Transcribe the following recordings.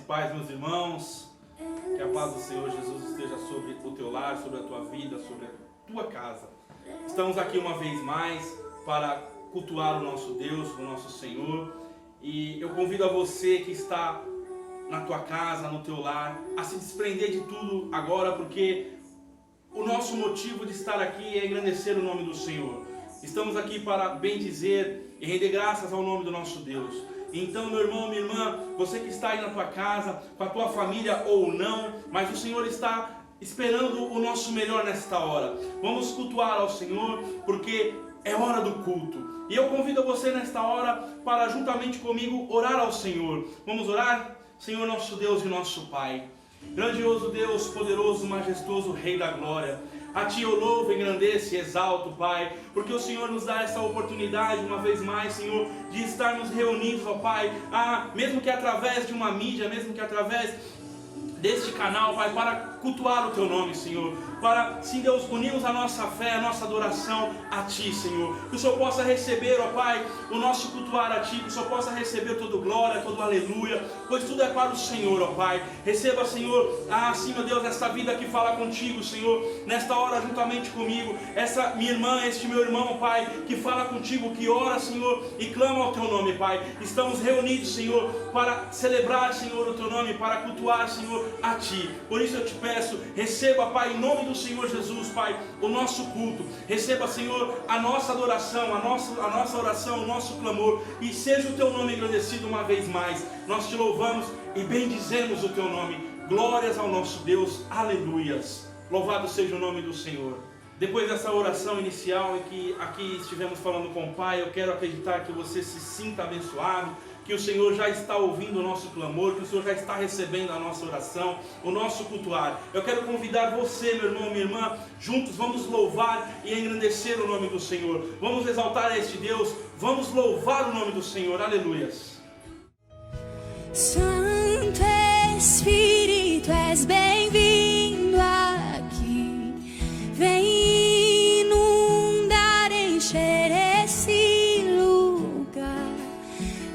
paz, meus irmãos. Que a paz do Senhor Jesus esteja sobre o teu lar, sobre a tua vida, sobre a tua casa. Estamos aqui uma vez mais para cultuar o nosso Deus, o nosso Senhor. E eu convido a você que está na tua casa, no teu lar, a se desprender de tudo agora, porque o nosso motivo de estar aqui é engrandecer o nome do Senhor. Estamos aqui para bendizer e render graças ao nome do nosso Deus. Então, meu irmão, minha irmã, você que está aí na tua casa, com a tua família ou não, mas o Senhor está esperando o nosso melhor nesta hora. Vamos cultuar ao Senhor, porque é hora do culto. E eu convido você nesta hora para, juntamente comigo, orar ao Senhor. Vamos orar? Senhor, nosso Deus e nosso Pai, grandioso Deus, poderoso, majestoso, Rei da Glória, a Ti eu louvo, engrandeço e exalto, Pai, porque o Senhor nos dá essa oportunidade, uma vez mais, Senhor, de estarmos reunidos, ó Pai, mesmo que através de uma mídia, mesmo que através deste canal, Pai, para cultuar o Teu nome, Senhor, para, sim, Deus, unirmos a nossa fé, a nossa adoração a Ti, Senhor, que o Senhor possa receber, ó Pai, o nosso cultuar a Ti, que o Senhor possa receber toda glória, todo aleluia, pois tudo é para o Senhor, ó Pai. Receba, Senhor, sim, meu Deus, esta vida que fala contigo, Senhor, nesta hora juntamente comigo, essa minha irmã, este meu irmão, Pai, que fala contigo, que ora, Senhor, e clama ao Teu nome, Pai. Estamos reunidos, Senhor, para celebrar, Senhor, o Teu nome, para cultuar, Senhor, a Ti. Por isso eu te peço, receba, Pai, em nome do Senhor Jesus, Pai, o nosso culto. Receba, Senhor, a nossa adoração, a nossa oração, o nosso clamor, e seja o Teu nome engrandecido uma vez mais. Nós Te louvamos e bendizemos o Teu nome. Glórias ao nosso Deus, aleluias. Louvado seja o nome do Senhor. Depois dessa oração inicial em que aqui estivemos falando com o Pai, eu quero acreditar que você se sinta abençoado, que o Senhor já está ouvindo o nosso clamor, que o Senhor já está recebendo a nossa oração, o nosso cultuar. Eu quero convidar você, meu irmão, minha irmã, juntos vamos louvar e engrandecer o nome do Senhor. Vamos exaltar a este Deus, vamos louvar o nome do Senhor. Aleluias. Santo Espírito, és bem-vindo aqui. Vem inundar, encher esse lugar.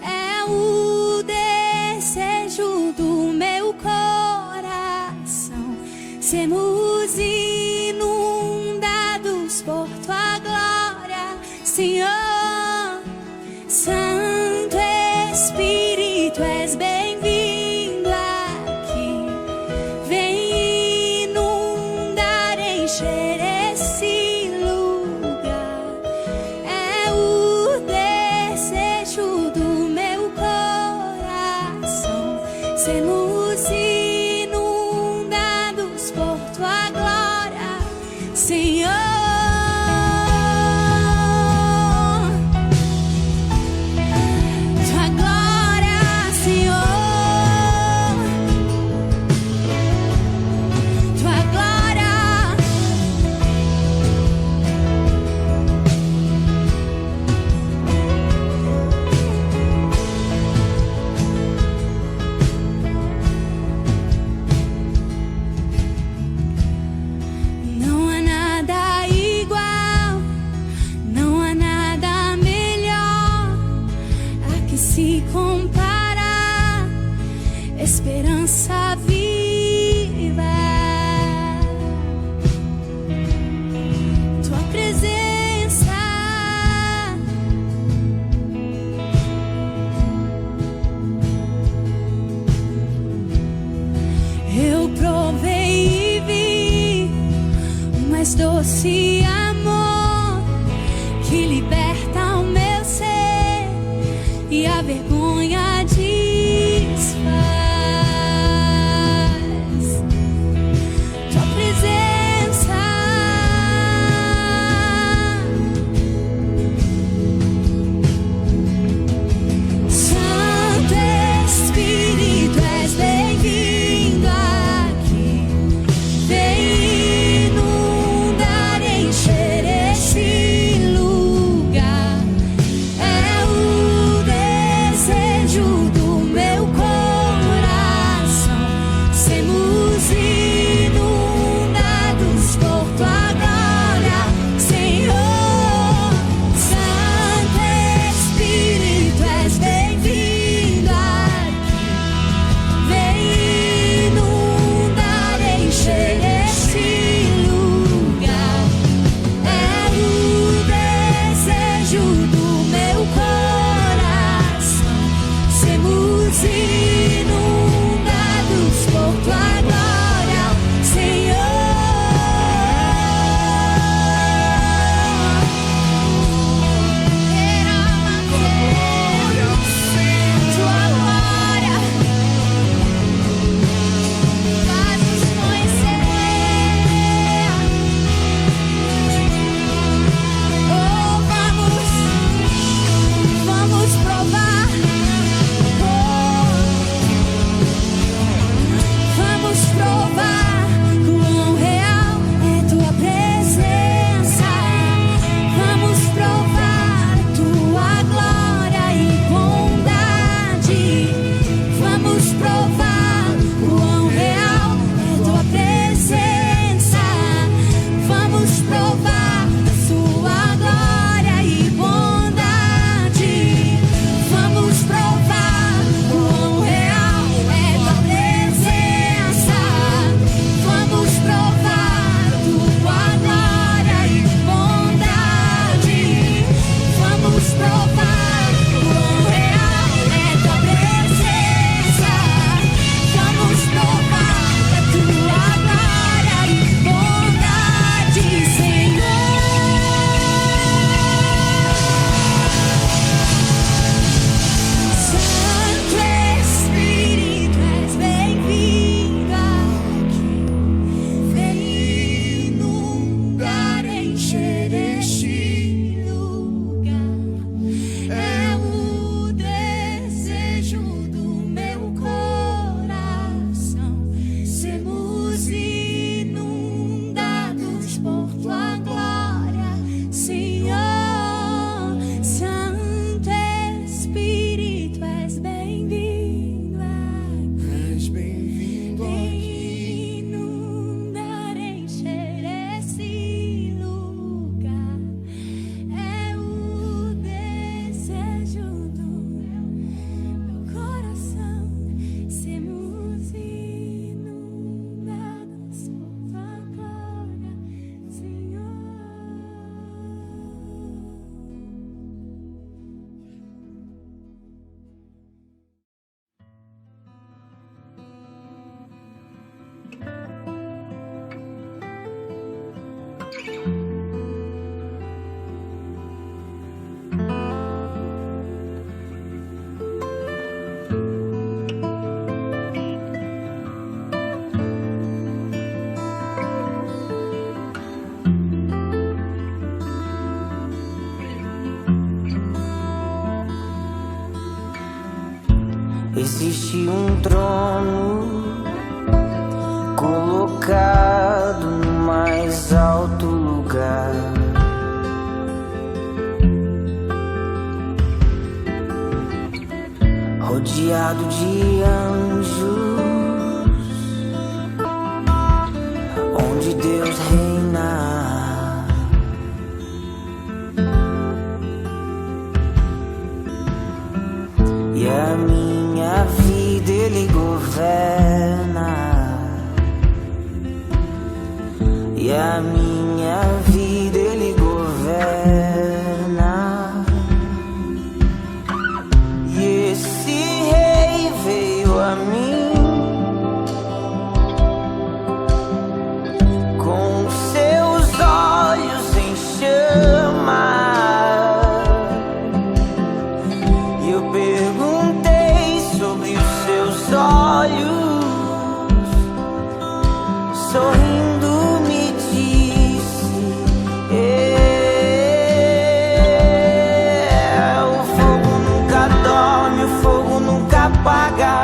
É o desejo do meu coração. Sermos inundados por Tua glória, Senhor. Santo Espírito, és bem-vindo aqui. Vem inundar, encher esse lugar. É o desejo do meu coração. Sermos inundados por Tua glória, Senhor. Se compara, esperança viva. Tua presença, eu provei e vi o mais doce amor que liberta o meu ser e a vergonha desfaz. Tua presença, Santo Espírito, és bem-vindo aqui. Vem inundar, Existe um trono colocado no mais alto lugar. Rodeado de anjos, onde Deus reina. E a minha vida Ele governa. E a minha vida Ele governa. E esse rei veio a mim com seus olhos em chama. E eu perguntei sobre os seus olhos, sorrindo me disse: o fogo nunca dorme, o fogo nunca apaga,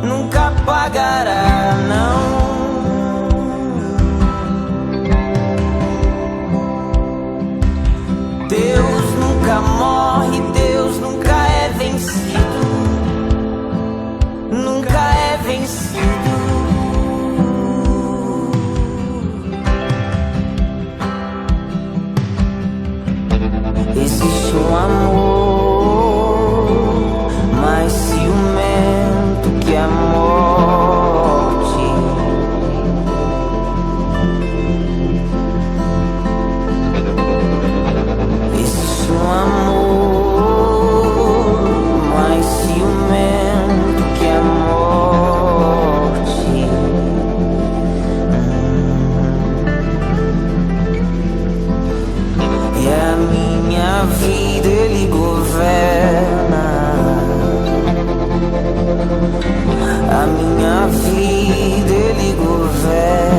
nunca apagará, não. Deus nunca morre, Deus nunca é vencido, nunca é vencido. Existe um amor mais ciumento que a morte. Existe um amor mais ciumento que a morte. E a minha vida Ele governa. A minha vida Ele governa.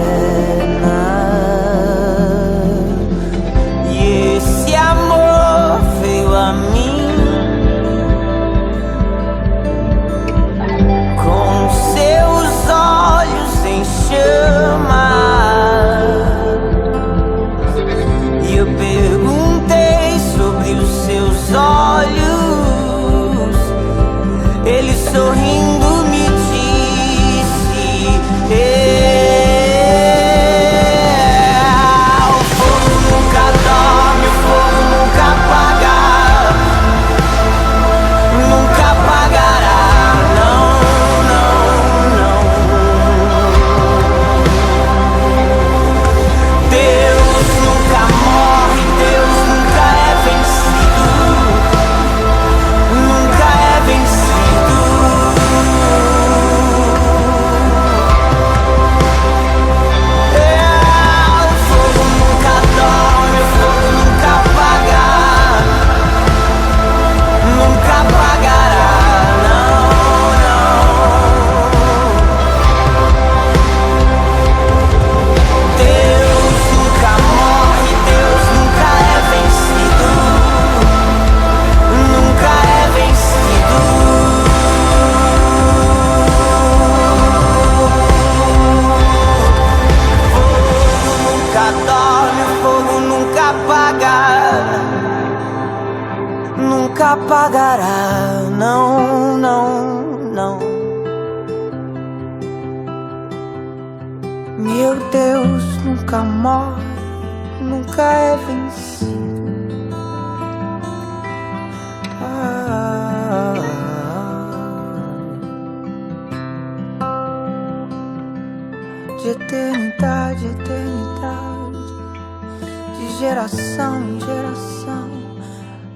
E esse amor veio a mim com seus olhos em chama. E eu perguntei sobre os seus olhos, Ele sorrindo me disse: o fogo nunca dorme, o fogo nunca apaga, nunca apagará, não, não, não. Deus nunca morre, Deus nunca é vencido, nunca é vencido. O fogo nunca dorme, o fogo nunca apaga, nunca apagará, não, não. Deus nunca morre, Deus nunca é vencido, nunca é vencido. Nunca dorme, o fogo nunca apaga, nunca apagará, não, não, não. Meu Deus nunca morre, nunca é vencido. De eternidade, eternidade, de geração em geração,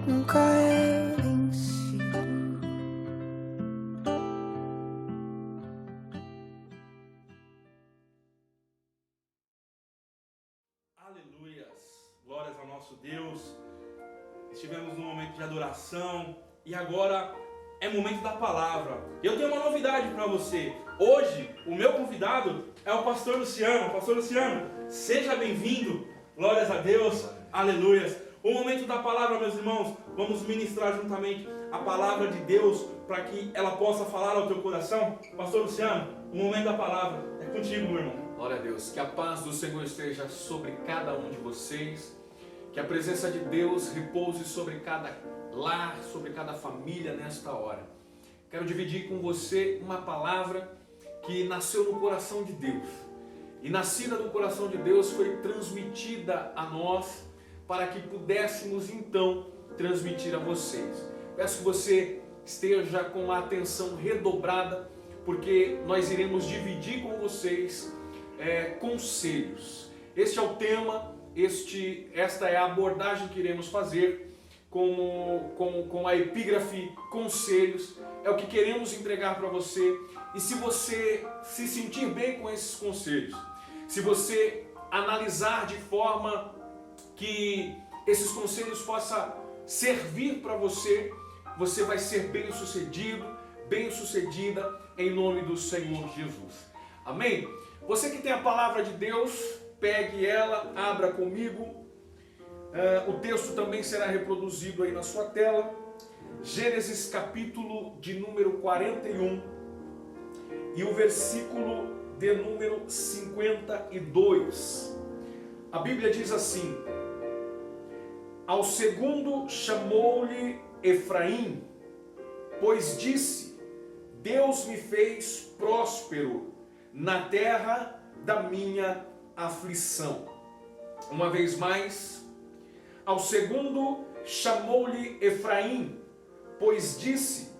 nunca é vencido. Aleluias, glórias ao nosso Deus. Estivemos num momento de adoração e agora é momento da palavra. Eu tenho uma novidade para você. Hoje, o meu convidado é o pastor Luciano. Pastor Luciano, seja bem-vindo. Glórias a Deus, aleluias. O momento da palavra, meus irmãos, vamos ministrar juntamente a palavra de Deus para que ela possa falar ao teu coração. Pastor Luciano, o momento da palavra é contigo, meu irmão. Glória a Deus, que a paz do Senhor esteja sobre cada um de vocês, que a presença de Deus repouse sobre cada lar, sobre cada família nesta hora. Quero dividir com você uma palavra que nasceu no coração de Deus, e nascida no coração de Deus foi transmitida a nós, para que pudéssemos então transmitir a vocês. Peço que você esteja com a atenção redobrada, porque nós iremos dividir com vocês conselhos. Este é o tema, esta é a abordagem que iremos fazer com a epígrafe conselhos. É o que queremos entregar para você, e se você se sentir bem com esses conselhos, se você analisar de forma que esses conselhos possam servir para você, você vai ser bem sucedido, bem sucedida em nome do Senhor Jesus. Amém? Você que tem a palavra de Deus, pegue ela, abra comigo. O texto também será reproduzido aí na sua tela. Gênesis capítulo de número 41 e o versículo de número 52. A Bíblia diz assim: ao segundo chamou-lhe Efraim, pois disse: Deus me fez próspero na terra da minha aflição. Uma vez mais, ao segundo chamou-lhe Efraim, pois disse: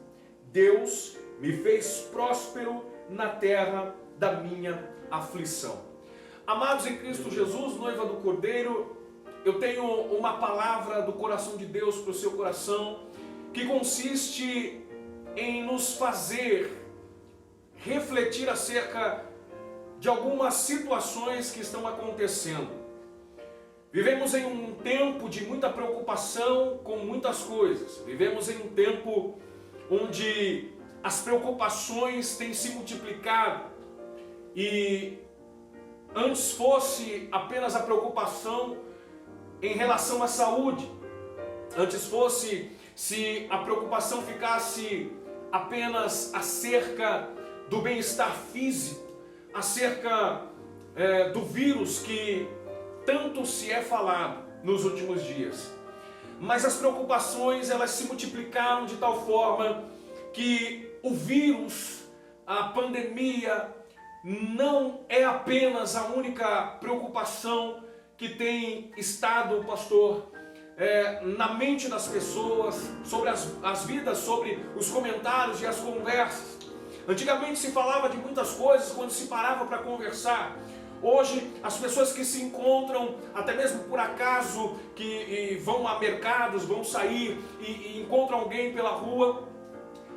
Deus me fez próspero na terra da minha aflição. Amados em Cristo Jesus, noiva do Cordeiro, eu tenho uma palavra do coração de Deus para o seu coração, que consiste em nos fazer refletir acerca de algumas situações que estão acontecendo. Vivemos em um tempo de muita preocupação com muitas coisas. Vivemos em um tempo onde as preocupações têm se multiplicado, e antes fosse apenas a preocupação em relação à saúde, antes fosse se a preocupação ficasse apenas acerca do bem-estar físico, acerca do vírus que tanto se é falado nos últimos dias. Mas as preocupações, elas se multiplicaram de tal forma que o vírus, a pandemia, não é apenas a única preocupação que tem estado, pastor, na mente das pessoas, sobre as vidas, sobre os comentários e as conversas. Antigamente se falava de muitas coisas quando se parava para conversar. Hoje, as pessoas que se encontram, até mesmo por acaso, que vão a mercados, vão sair e encontram alguém pela rua,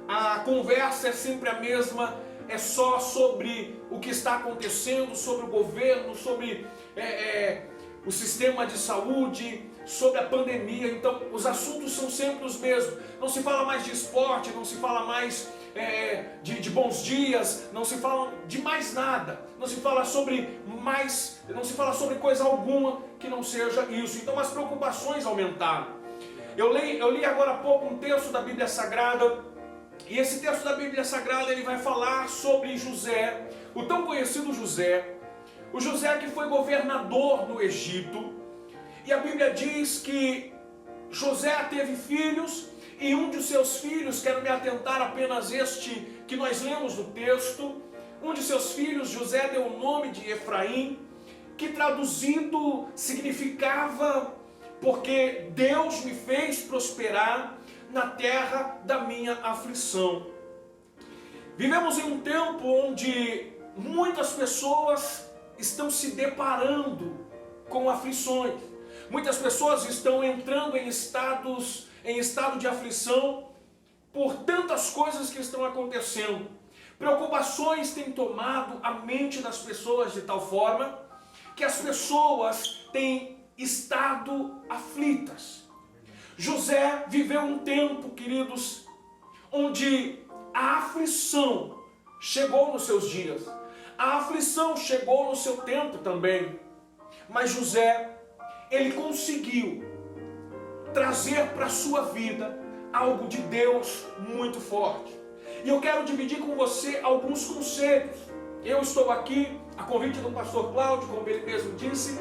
a conversa é sempre a mesma, é só sobre o que está acontecendo, sobre o governo, sobre o sistema de saúde, sobre a pandemia. Então, os assuntos são sempre os mesmos. Não se fala mais de esporte, não se fala mais de bons dias, não se fala de mais nada, não se fala sobre coisa alguma que não seja isso. Então as preocupações aumentaram. Eu li agora há pouco um texto da Bíblia Sagrada, e esse texto da Bíblia Sagrada ele vai falar sobre José, o tão conhecido José, o José que foi governador no Egito. E a Bíblia diz que José teve filhos, e um de seus filhos, quero me atentar apenas este que nós lemos no texto, um de seus filhos, José, deu o nome de Efraim, que traduzindo significava: porque Deus me fez prosperar na terra da minha aflição. Vivemos em um tempo onde muitas pessoas estão se deparando com aflições. Muitas pessoas estão entrando em estado de aflição por tantas coisas que estão acontecendo. Preocupações têm tomado a mente das pessoas de tal forma que as pessoas têm estado aflitas. José viveu um tempo, queridos, onde a aflição chegou nos seus dias. A aflição chegou no seu tempo também. Mas José, ele conseguiu trazer para a sua vida algo de Deus muito forte. E eu quero dividir com você alguns conselhos. Eu estou aqui, a convite do pastor Cláudio, como ele mesmo disse,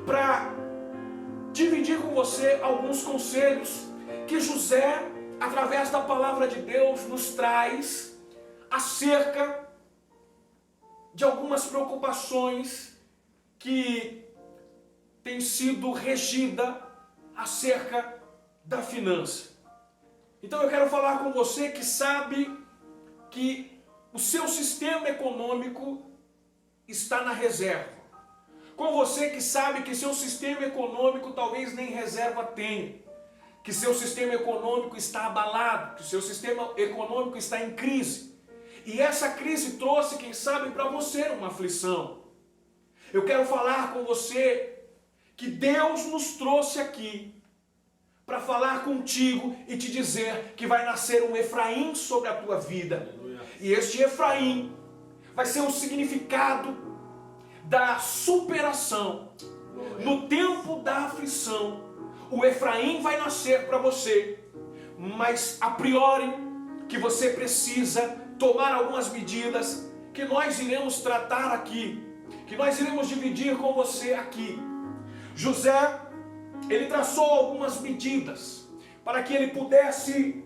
para dividir com você alguns conselhos que José, através da palavra de Deus, nos traz acerca de algumas preocupações que têm sido regida acerca da finança. Então eu quero falar com você que sabe que o seu sistema econômico está na reserva. Com você que sabe que seu sistema econômico talvez nem reserva tenha. Que seu sistema econômico está abalado, que seu sistema econômico está em crise. E essa crise trouxe, quem sabe, para você uma aflição. Eu quero falar com você que Deus nos trouxe aqui para falar contigo e te dizer que vai nascer um Efraim sobre a tua vida. Aleluia. E este Efraim vai ser o significado da superação. Glória. No tempo da aflição, o Efraim vai nascer para você, mas a priori que você precisa tomar algumas medidas que nós iremos tratar aqui, que nós iremos dividir com você aqui. José, ele traçou algumas medidas para que ele pudesse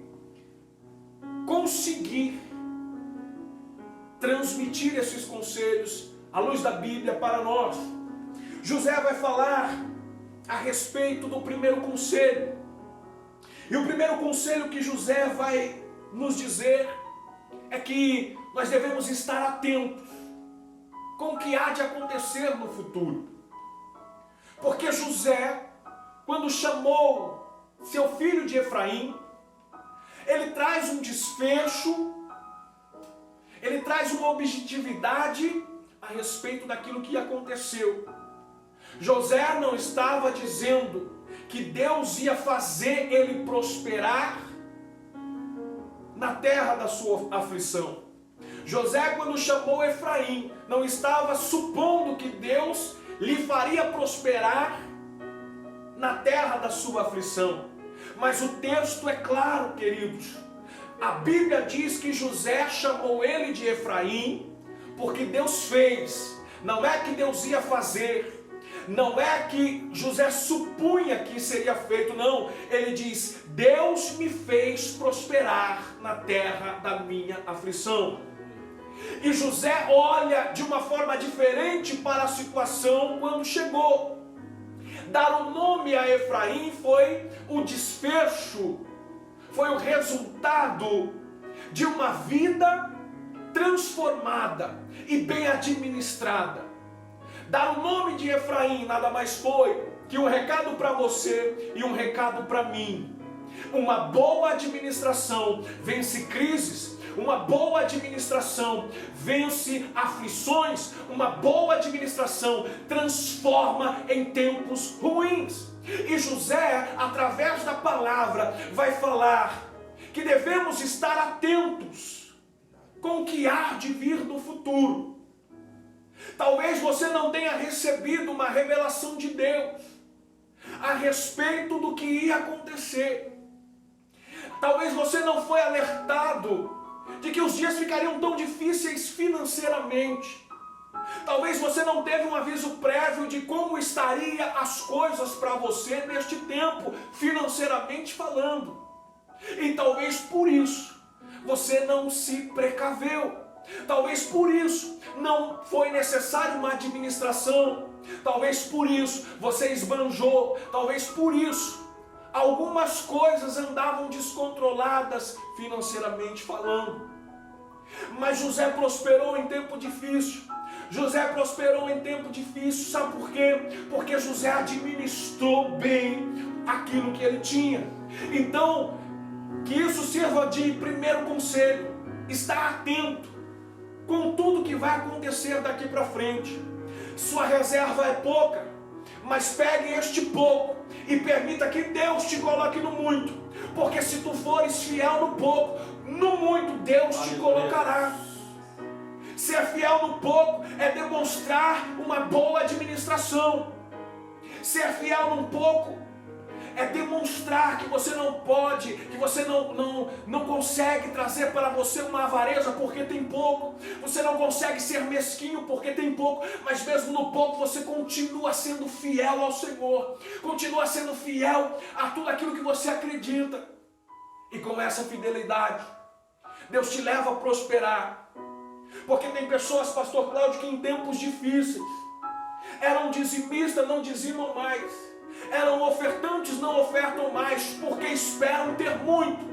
conseguir transmitir esses conselhos à luz da Bíblia para nós. José vai falar a respeito do primeiro conselho. E o primeiro conselho que José vai nos dizer é que nós devemos estar atentos com o que há de acontecer no futuro. Porque José, quando chamou seu filho de Efraim, ele traz um desfecho, ele traz uma objetividade a respeito daquilo que aconteceu. José não estava dizendo que Deus ia fazer ele prosperar na terra da sua aflição. José, quando chamou Efraim, não estava supondo que Deus lhe faria prosperar na terra da sua aflição. Mas o texto é claro, queridos. A Bíblia diz que José chamou ele de Efraim porque Deus fez. Não é que Deus ia fazer. Não é que José supunha que seria feito, não. Ele diz: Deus me fez prosperar na terra da minha aflição. E José olha de uma forma diferente para a situação quando chegou. Dar o nome a Efraim foi o desfecho, foi o resultado de uma vida transformada e bem administrada. Dar o nome de Efraim nada mais foi que um recado para você e um recado para mim. Uma boa administração vence crises. Uma boa administração vence aflições. Uma boa administração transforma em tempos ruins. E José, através da palavra, vai falar que devemos estar atentos com o que há de vir no futuro. Talvez você não tenha recebido uma revelação de Deus a respeito do que ia acontecer. Talvez você não foi alertado de que os dias ficariam tão difíceis financeiramente. Talvez você não teve um aviso prévio de como estaria as coisas para você neste tempo, financeiramente falando. E talvez por isso você não se precaveu. Talvez por isso não foi necessária uma administração. Talvez por isso você esbanjou. Talvez por isso algumas coisas andavam descontroladas financeiramente falando. Mas José prosperou em tempo difícil. José prosperou em tempo difícil. Sabe por quê? Porque José administrou bem aquilo que ele tinha. Então, que isso sirva de primeiro conselho. Estar atento com tudo que vai acontecer daqui para frente. Sua reserva é pouca, mas pegue este pouco e permita que Deus te coloque no muito. Porque se tu fores fiel no pouco, no muito Deus te colocará. Ser fiel no pouco é demonstrar uma boa administração. Ser fiel no pouco é demonstrar que você não pode, que você não consegue trazer para você uma avareza porque tem pouco, você não consegue ser mesquinho porque tem pouco, mas mesmo no pouco você continua sendo fiel ao Senhor, continua sendo fiel a tudo aquilo que você acredita, e com essa fidelidade, Deus te leva a prosperar, porque tem pessoas, pastor Cláudio, que em tempos difíceis, eram dizimistas, não dizimam mais, eram ofertantes, não ofertam mais, porque esperam ter muito.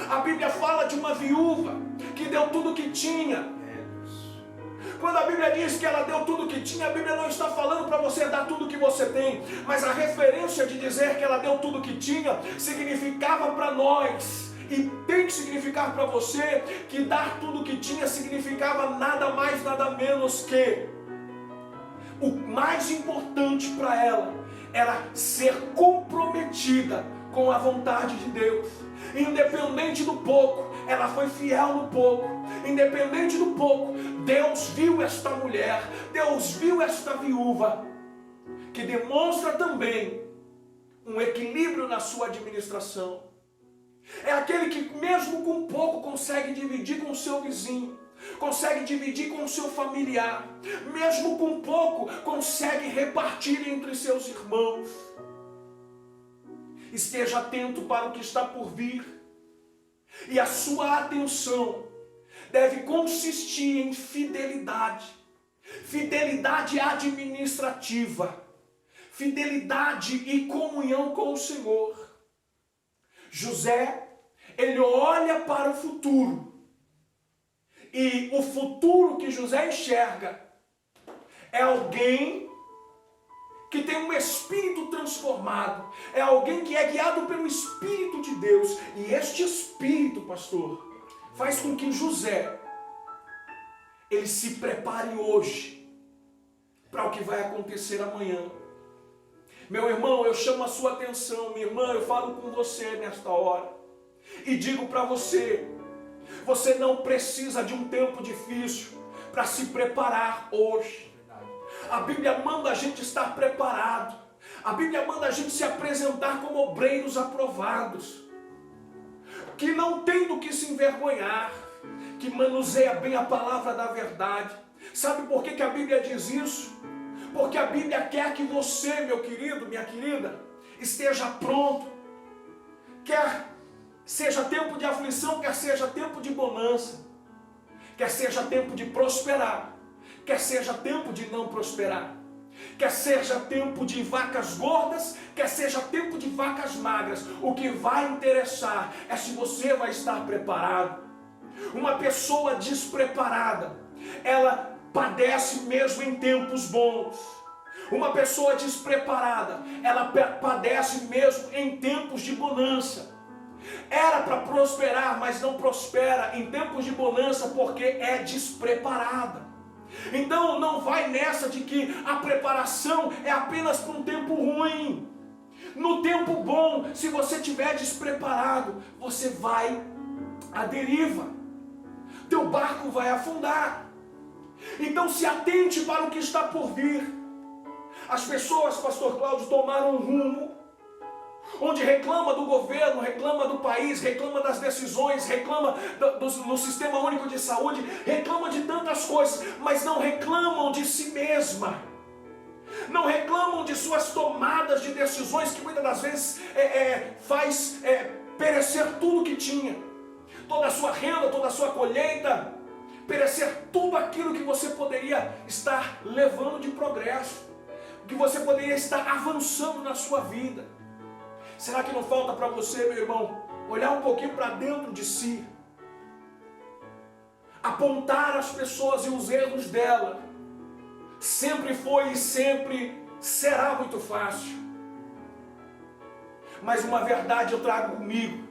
A Bíblia fala de uma viúva que deu tudo o que tinha. Quando a Bíblia diz que ela deu tudo o que tinha, a Bíblia não está falando para você dar tudo o que você tem, mas a referência de dizer que ela deu tudo o que tinha, significava para nós, e tem que significar para você, que dar tudo o que tinha significava nada mais, nada menos que o mais importante para ela era ser comprometida com a vontade de Deus. Independente do pouco, ela foi fiel no pouco. Independente do pouco, Deus viu esta mulher, Deus viu esta viúva, que demonstra também um equilíbrio na sua administração. É aquele que mesmo com pouco consegue dividir com o seu vizinho, consegue dividir com o seu familiar, mesmo com pouco consegue repartir entre seus irmãos. Esteja atento para o que está por vir, e a sua atenção deve consistir em fidelidade, fidelidade administrativa, fidelidade e comunhão com o Senhor. José, ele olha para o futuro, e o futuro que José enxerga é alguém que tem um espírito transformado, é alguém que é guiado pelo Espírito de Deus, e este Espírito, pastor, faz com que José, ele se prepare hoje para o que vai acontecer amanhã. Meu irmão, eu chamo a sua atenção, minha irmã, eu falo com você nesta hora, e digo para você, você não precisa de um tempo difícil para se preparar hoje. A Bíblia manda a gente estar preparado. A Bíblia manda a gente se apresentar como obreiros aprovados, que não tem do que se envergonhar, que manuseia bem a palavra da verdade. Sabe por que a Bíblia diz isso? Porque a Bíblia quer que você, meu querido, minha querida, esteja pronto. Quer seja tempo de aflição, quer seja tempo de bonança, quer seja tempo de prosperar, quer seja tempo de não prosperar, quer seja tempo de vacas gordas, quer seja tempo de vacas magras, o que vai interessar é se você vai estar preparado. Uma pessoa despreparada, ela padece mesmo em tempos bons. Uma pessoa despreparada, ela padece mesmo em tempos de bonança. Era para prosperar, mas não prospera em tempos de bonança porque é despreparada. Então não vai nessa de que a preparação é apenas para um tempo ruim. No tempo bom, se você estiver despreparado, você vai à deriva. Teu barco vai afundar. Então se atente para o que está por vir. As pessoas, pastor Cláudio, tomaram um rumo onde reclama do governo, reclama do país, reclama das decisões, reclama do Sistema Único de Saúde, reclama de tantas coisas, mas não reclamam de si mesma, não reclamam de suas tomadas de decisões que muitas das vezes faz perecer tudo que tinha, toda a sua renda, toda a sua colheita, perecer tudo aquilo que você poderia estar levando de progresso, que você poderia estar avançando na sua vida. Será que não falta para você, meu irmão, olhar um pouquinho para dentro de si, apontar as pessoas e os erros dela? Sempre foi e sempre será muito fácil. Mas uma verdade eu trago comigo,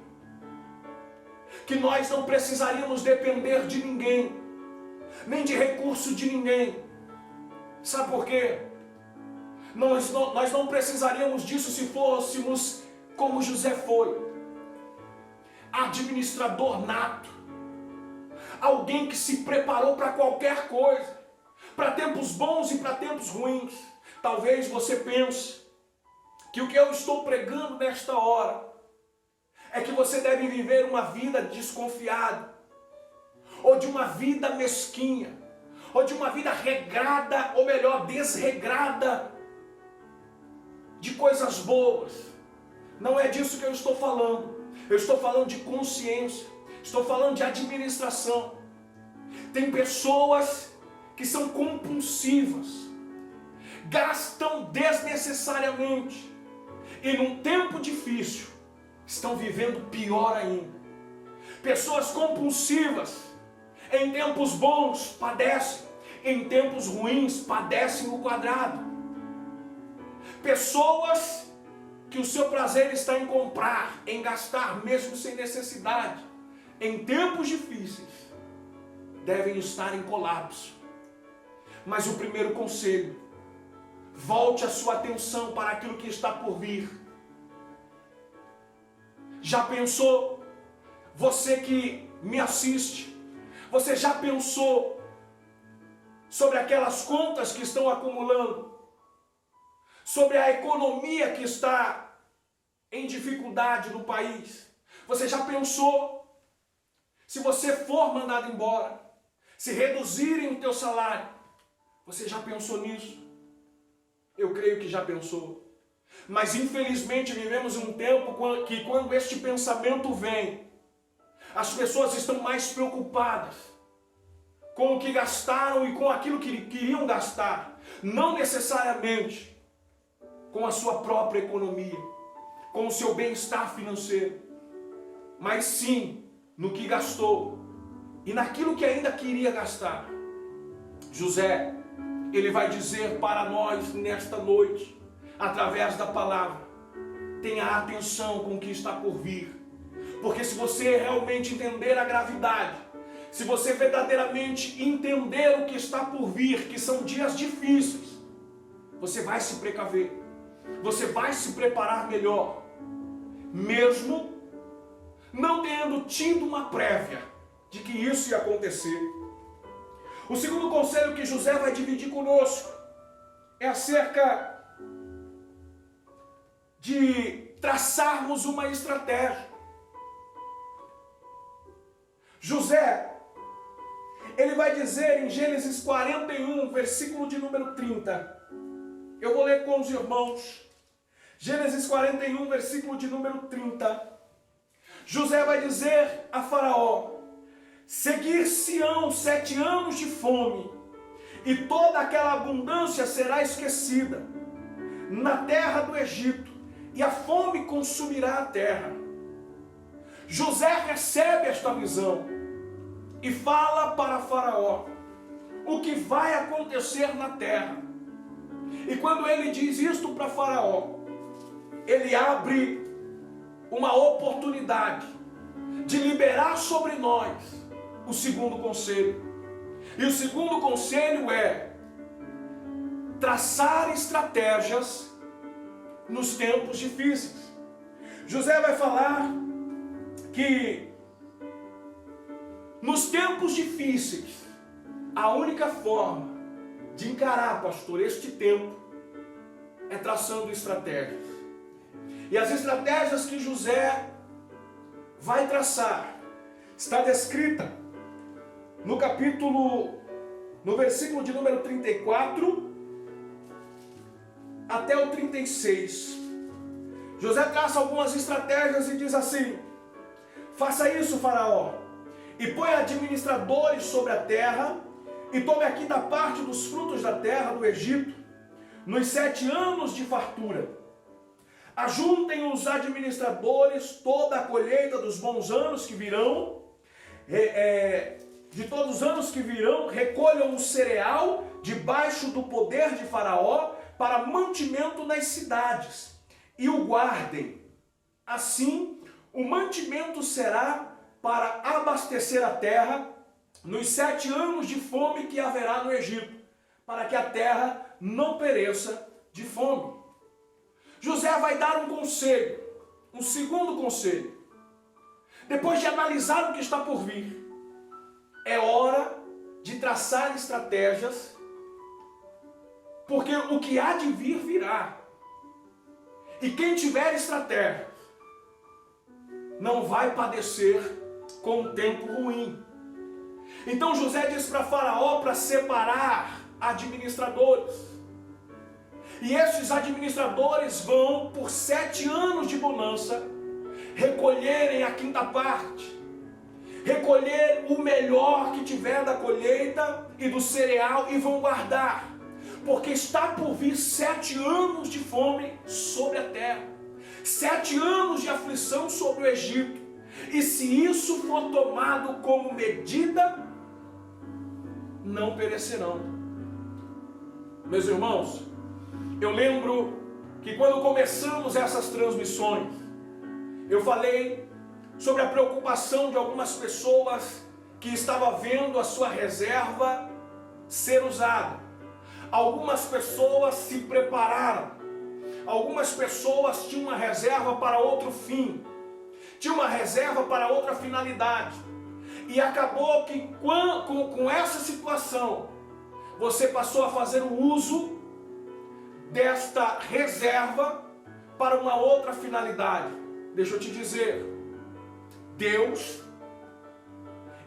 que nós não precisaríamos depender de ninguém, nem de recurso de ninguém. Sabe por quê? Nós não precisaríamos disso se fôssemos como José foi, administrador nato, alguém que se preparou para qualquer coisa, para tempos bons e para tempos ruins. Talvez você pense que o que eu estou pregando nesta hora é que você deve viver uma vida desconfiada, ou de uma vida mesquinha, ou de uma vida regrada, ou melhor, desregrada de coisas boas. Não é disso que eu estou falando. Eu estou falando de consciência, estou falando de administração. Tem pessoas que são compulsivas, gastam desnecessariamente, e num tempo difícil estão vivendo pior ainda. Pessoas compulsivas, em tempos bons padecem, em tempos ruins padecem o quadrado. Pessoas que o seu prazer está em comprar, em gastar mesmo sem necessidade, em tempos difíceis devem estar em colapso. Mas o primeiro conselho: volte a sua atenção para aquilo que está por vir. Já pensou, você que me assiste, você já pensou sobre aquelas contas que estão acumulando? Sobre a economia que está em dificuldade no país? Você já pensou, se você for mandado embora, se reduzirem o teu salário? Você já pensou nisso? Eu creio que já pensou. Mas infelizmente vivemos um tempo que quando este pensamento vem, as pessoas estão mais preocupadas com o que gastaram e com aquilo que queriam gastar, não necessariamente com a sua própria economia, com o seu bem-estar financeiro, mas sim no que gastou e naquilo que ainda queria gastar. José, ele vai dizer para nós nesta noite, através da palavra: tenha atenção com o que está por vir, porque se você realmente entender a gravidade, se você verdadeiramente entender o que está por vir, que são dias difíceis, você vai se precaver, você vai se preparar melhor, mesmo não tendo tido uma prévia de que isso ia acontecer. O segundo conselho que José vai dividir conosco é acerca de traçarmos uma estratégia. José, ele vai dizer em Gênesis 41, versículo de número 30. Eu vou ler com os irmãos. Gênesis 41, versículo de número 30. José vai dizer a Faraó: seguir-se-ão 7 anos de fome, e toda aquela abundância será esquecida na terra do Egito, e a fome consumirá a terra. José recebe esta visão e fala para Faraó o que vai acontecer na terra. E quando ele diz isto para Faraó, ele abre uma oportunidade de liberar sobre nós o segundo conselho. E o segundo conselho é traçar estratégias nos tempos difíceis. José vai falar que nos tempos difíceis, a única forma de encarar, pastor, este tempo é traçando estratégias. E as estratégias que José vai traçar está descrita no versículo de número 34 até o 36. José traça algumas estratégias e diz assim: faça isso, Faraó, e põe administradores sobre a terra, e tome aqui da parte dos frutos da terra do Egito, nos 7 anos de fartura. Ajuntem os administradores toda a colheita dos bons anos que virão, de todos os anos que virão, recolham o cereal debaixo do poder de Faraó para mantimento nas cidades, e o guardem. Assim, o mantimento será para abastecer a terra nos 7 anos de fome que haverá no Egito, para que a terra não pereça de fome. José vai dar um conselho, um segundo conselho. Depois de analisar o que está por vir, é hora de traçar estratégias, porque o que há de vir virá. E quem tiver estratégia não vai padecer com um tempo ruim. Então José diz para Faraó para separar administradores. E esses administradores vão, por 7 anos de bonança, recolherem a quinta parte. Recolher o melhor que tiver da colheita e do cereal e vão guardar. Porque está por vir 7 anos de fome sobre a terra. 7 anos de aflição sobre o Egito. E se isso for tomado como medida, não perecerão. Meus irmãos, eu lembro que quando começamos essas transmissões, eu falei sobre a preocupação de algumas pessoas que estavam vendo a sua reserva ser usada. Algumas pessoas se prepararam. Algumas pessoas tinham uma reserva para outro fim. Tinham uma reserva para outra finalidade. E acabou que com essa situação, você passou a fazer o uso desta reserva para uma outra finalidade. Deixa eu te dizer, Deus,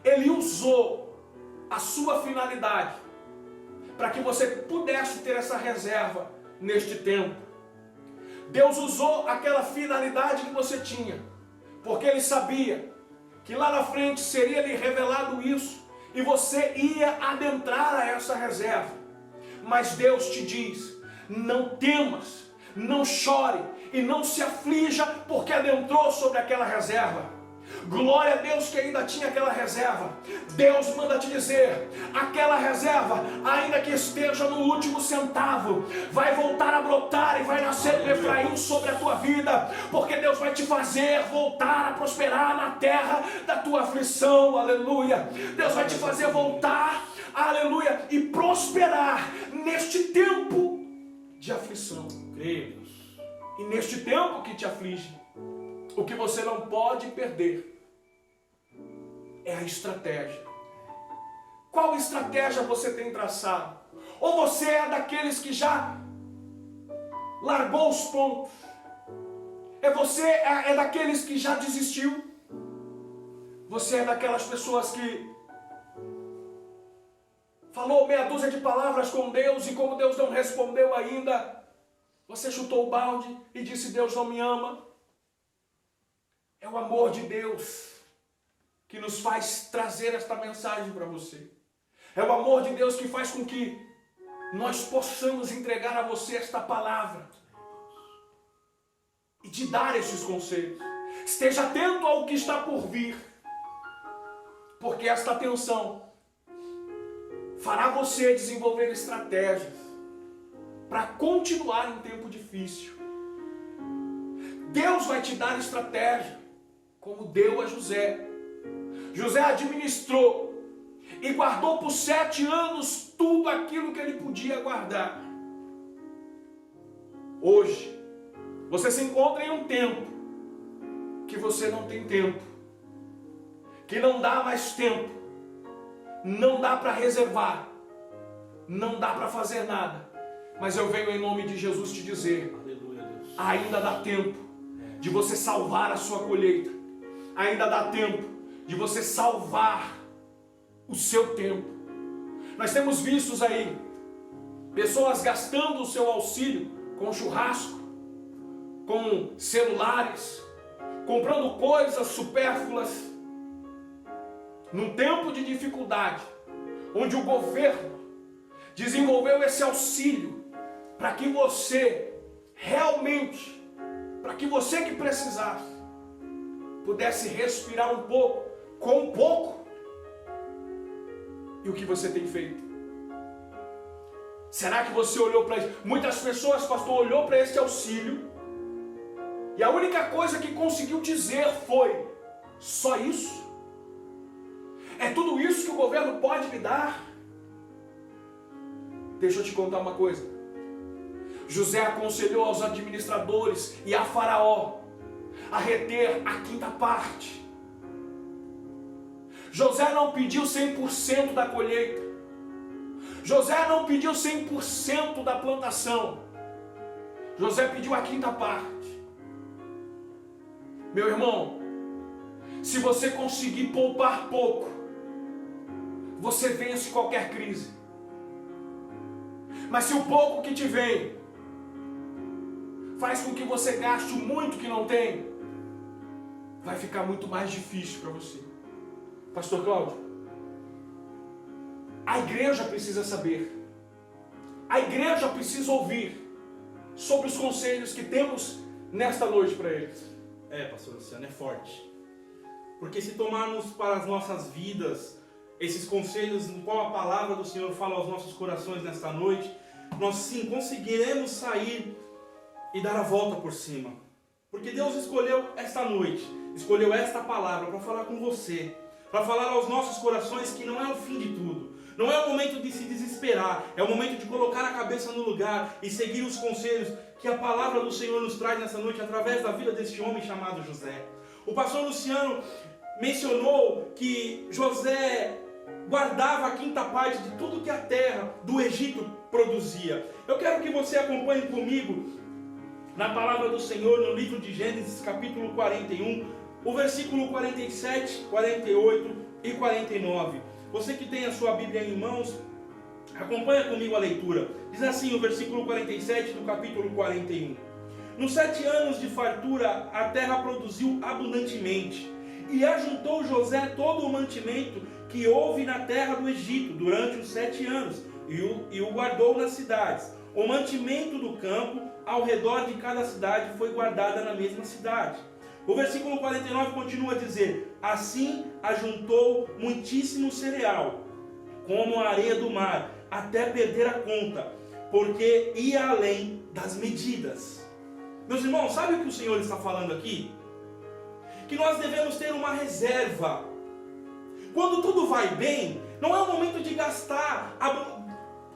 Ele usou a sua finalidade para que você pudesse ter essa reserva neste tempo. Deus usou aquela finalidade que você tinha, porque Ele sabia que lá na frente seria lhe revelado isso, e você ia adentrar a essa reserva. Mas Deus te diz, não temas, não chore e não se aflija, porque adentrou sobre aquela reserva. Glória a Deus que ainda tinha aquela reserva. Deus manda te dizer, aquela reserva, ainda que esteja no último centavo, vai voltar a brotar e vai nascer um Efraim sobre a tua vida, porque Deus vai te fazer voltar a prosperar na terra da tua aflição, aleluia. Deus vai te fazer voltar, aleluia, e prosperar neste tempo de aflição. E neste tempo que te aflige, o que você não pode perder é a estratégia. Qual estratégia você tem traçado? Ou você é daqueles que já largou os pontos? Você é daqueles que já desistiu? Você é daquelas pessoas que falou meia dúzia de palavras com Deus e como Deus não respondeu ainda, você chutou o balde e disse, Deus não me ama? É o amor de Deus que nos faz trazer esta mensagem para você. É o amor de Deus que faz com que nós possamos entregar a você esta palavra e te dar esses conselhos. Esteja atento ao que está por vir, porque esta atenção fará você desenvolver estratégias para continuar em tempo difícil. Deus vai te dar estratégia, como deu a José. José administrou e guardou por 7 anos tudo aquilo que ele podia guardar. Hoje, você se encontra em um tempo que você não tem tempo, que não dá mais tempo, não dá para reservar, não dá para fazer nada. Mas eu venho em nome de Jesus te dizer, aleluia, Deus, ainda dá tempo de você salvar a sua colheita. Ainda dá tempo de você salvar o seu tempo. Nós temos visto aí pessoas gastando o seu auxílio com churrasco, com celulares, comprando coisas supérfluas, num tempo de dificuldade, onde o governo desenvolveu esse auxílio para que você realmente, para que você que precisasse, pudesse respirar um pouco, com um pouco. E o que você tem feito? Será que você olhou para isso? Muitas pessoas, pastor, olhou para esse auxílio e a única coisa que conseguiu dizer foi, só isso? É tudo isso que o governo pode me dar? Deixa eu te contar uma coisa. José aconselhou aos administradores e a Faraó a reter a quinta parte. José não pediu 100% da colheita. José não pediu 100% da plantação. José pediu a quinta parte. Meu irmão, se você conseguir poupar pouco, você vence qualquer crise. Mas se o pouco que te vem faz com que você gaste muito que não tem, vai ficar muito mais difícil para você. Pastor Cláudio, a igreja precisa saber, a igreja precisa ouvir sobre os conselhos que temos nesta noite para eles. Pastor Luciano, é forte. Porque se tomarmos para as nossas vidas esses conselhos, no qual a palavra do Senhor fala aos nossos corações nesta noite, nós sim conseguiremos sair e dar a volta por cima. Porque Deus escolheu esta noite, escolheu esta palavra para falar com você, para falar aos nossos corações que não é o fim de tudo. Não é o momento de se desesperar, é o momento de colocar a cabeça no lugar e seguir os conselhos que a palavra do Senhor nos traz nessa noite através da vida deste homem chamado José. O pastor Luciano mencionou que José guardava a quinta parte de tudo que a terra do Egito produzia. Eu quero que você acompanhe comigo na palavra do Senhor no livro de Gênesis capítulo 41, o versículo 47, 48 e 49. Você que tem a sua Bíblia em mãos, acompanha comigo a leitura. Diz assim o versículo 47 do capítulo 41. Nos 7 anos de fartura, a terra produziu abundantemente, e ajuntou José todo o mantimento que houve na terra do Egito durante os 7 anos, e o guardou nas cidades. O mantimento do campo ao redor de cada cidade foi guardada na mesma cidade. O versículo 49 continua a dizer: assim ajuntou muitíssimo cereal, como a areia do mar, até perder a conta, porque ia além das medidas. Meus irmãos, sabe o que o Senhor está falando aqui? Que nós devemos ter uma reserva. Quando tudo vai bem, não é o momento de gastar,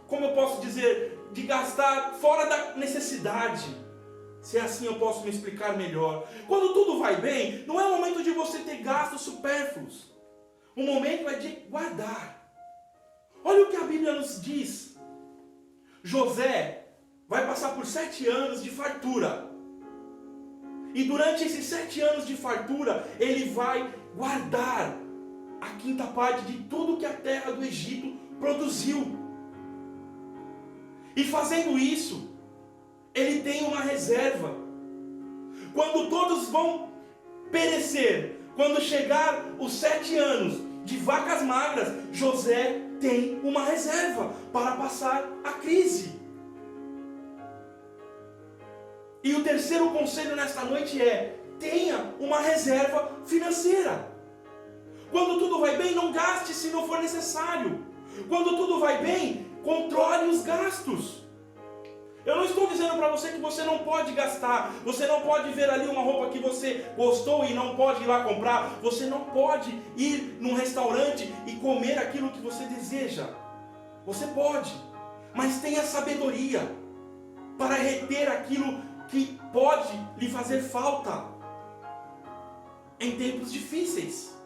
como eu posso dizer, de gastar fora da necessidade. Se é assim eu posso me explicar melhor. Quando tudo vai bem, não é o momento de você ter gastos supérfluos. O momento é de guardar. Olha o que a Bíblia nos diz. José vai passar por 7 anos de fartura. E durante esses 7 anos de fartura, ele vai guardar a quinta parte de tudo que a terra do Egito produziu. E fazendo isso, ele tem uma reserva. Quando todos vão perecer, quando chegar os 7 anos de vacas magras, José tem uma reserva para passar a crise. E o terceiro conselho nesta noite é: tenha uma reserva financeira. Quando tudo vai bem, não gaste se não for necessário. Quando tudo vai bem, controle os gastos. Eu não estou dizendo para você que você não pode gastar. Você não pode ver ali uma roupa que você gostou e não pode ir lá comprar. Você não pode ir num restaurante e comer aquilo que você deseja. Você pode, mas tenha sabedoria para reter aquilo que pode lhe fazer falta em tempos difíceis.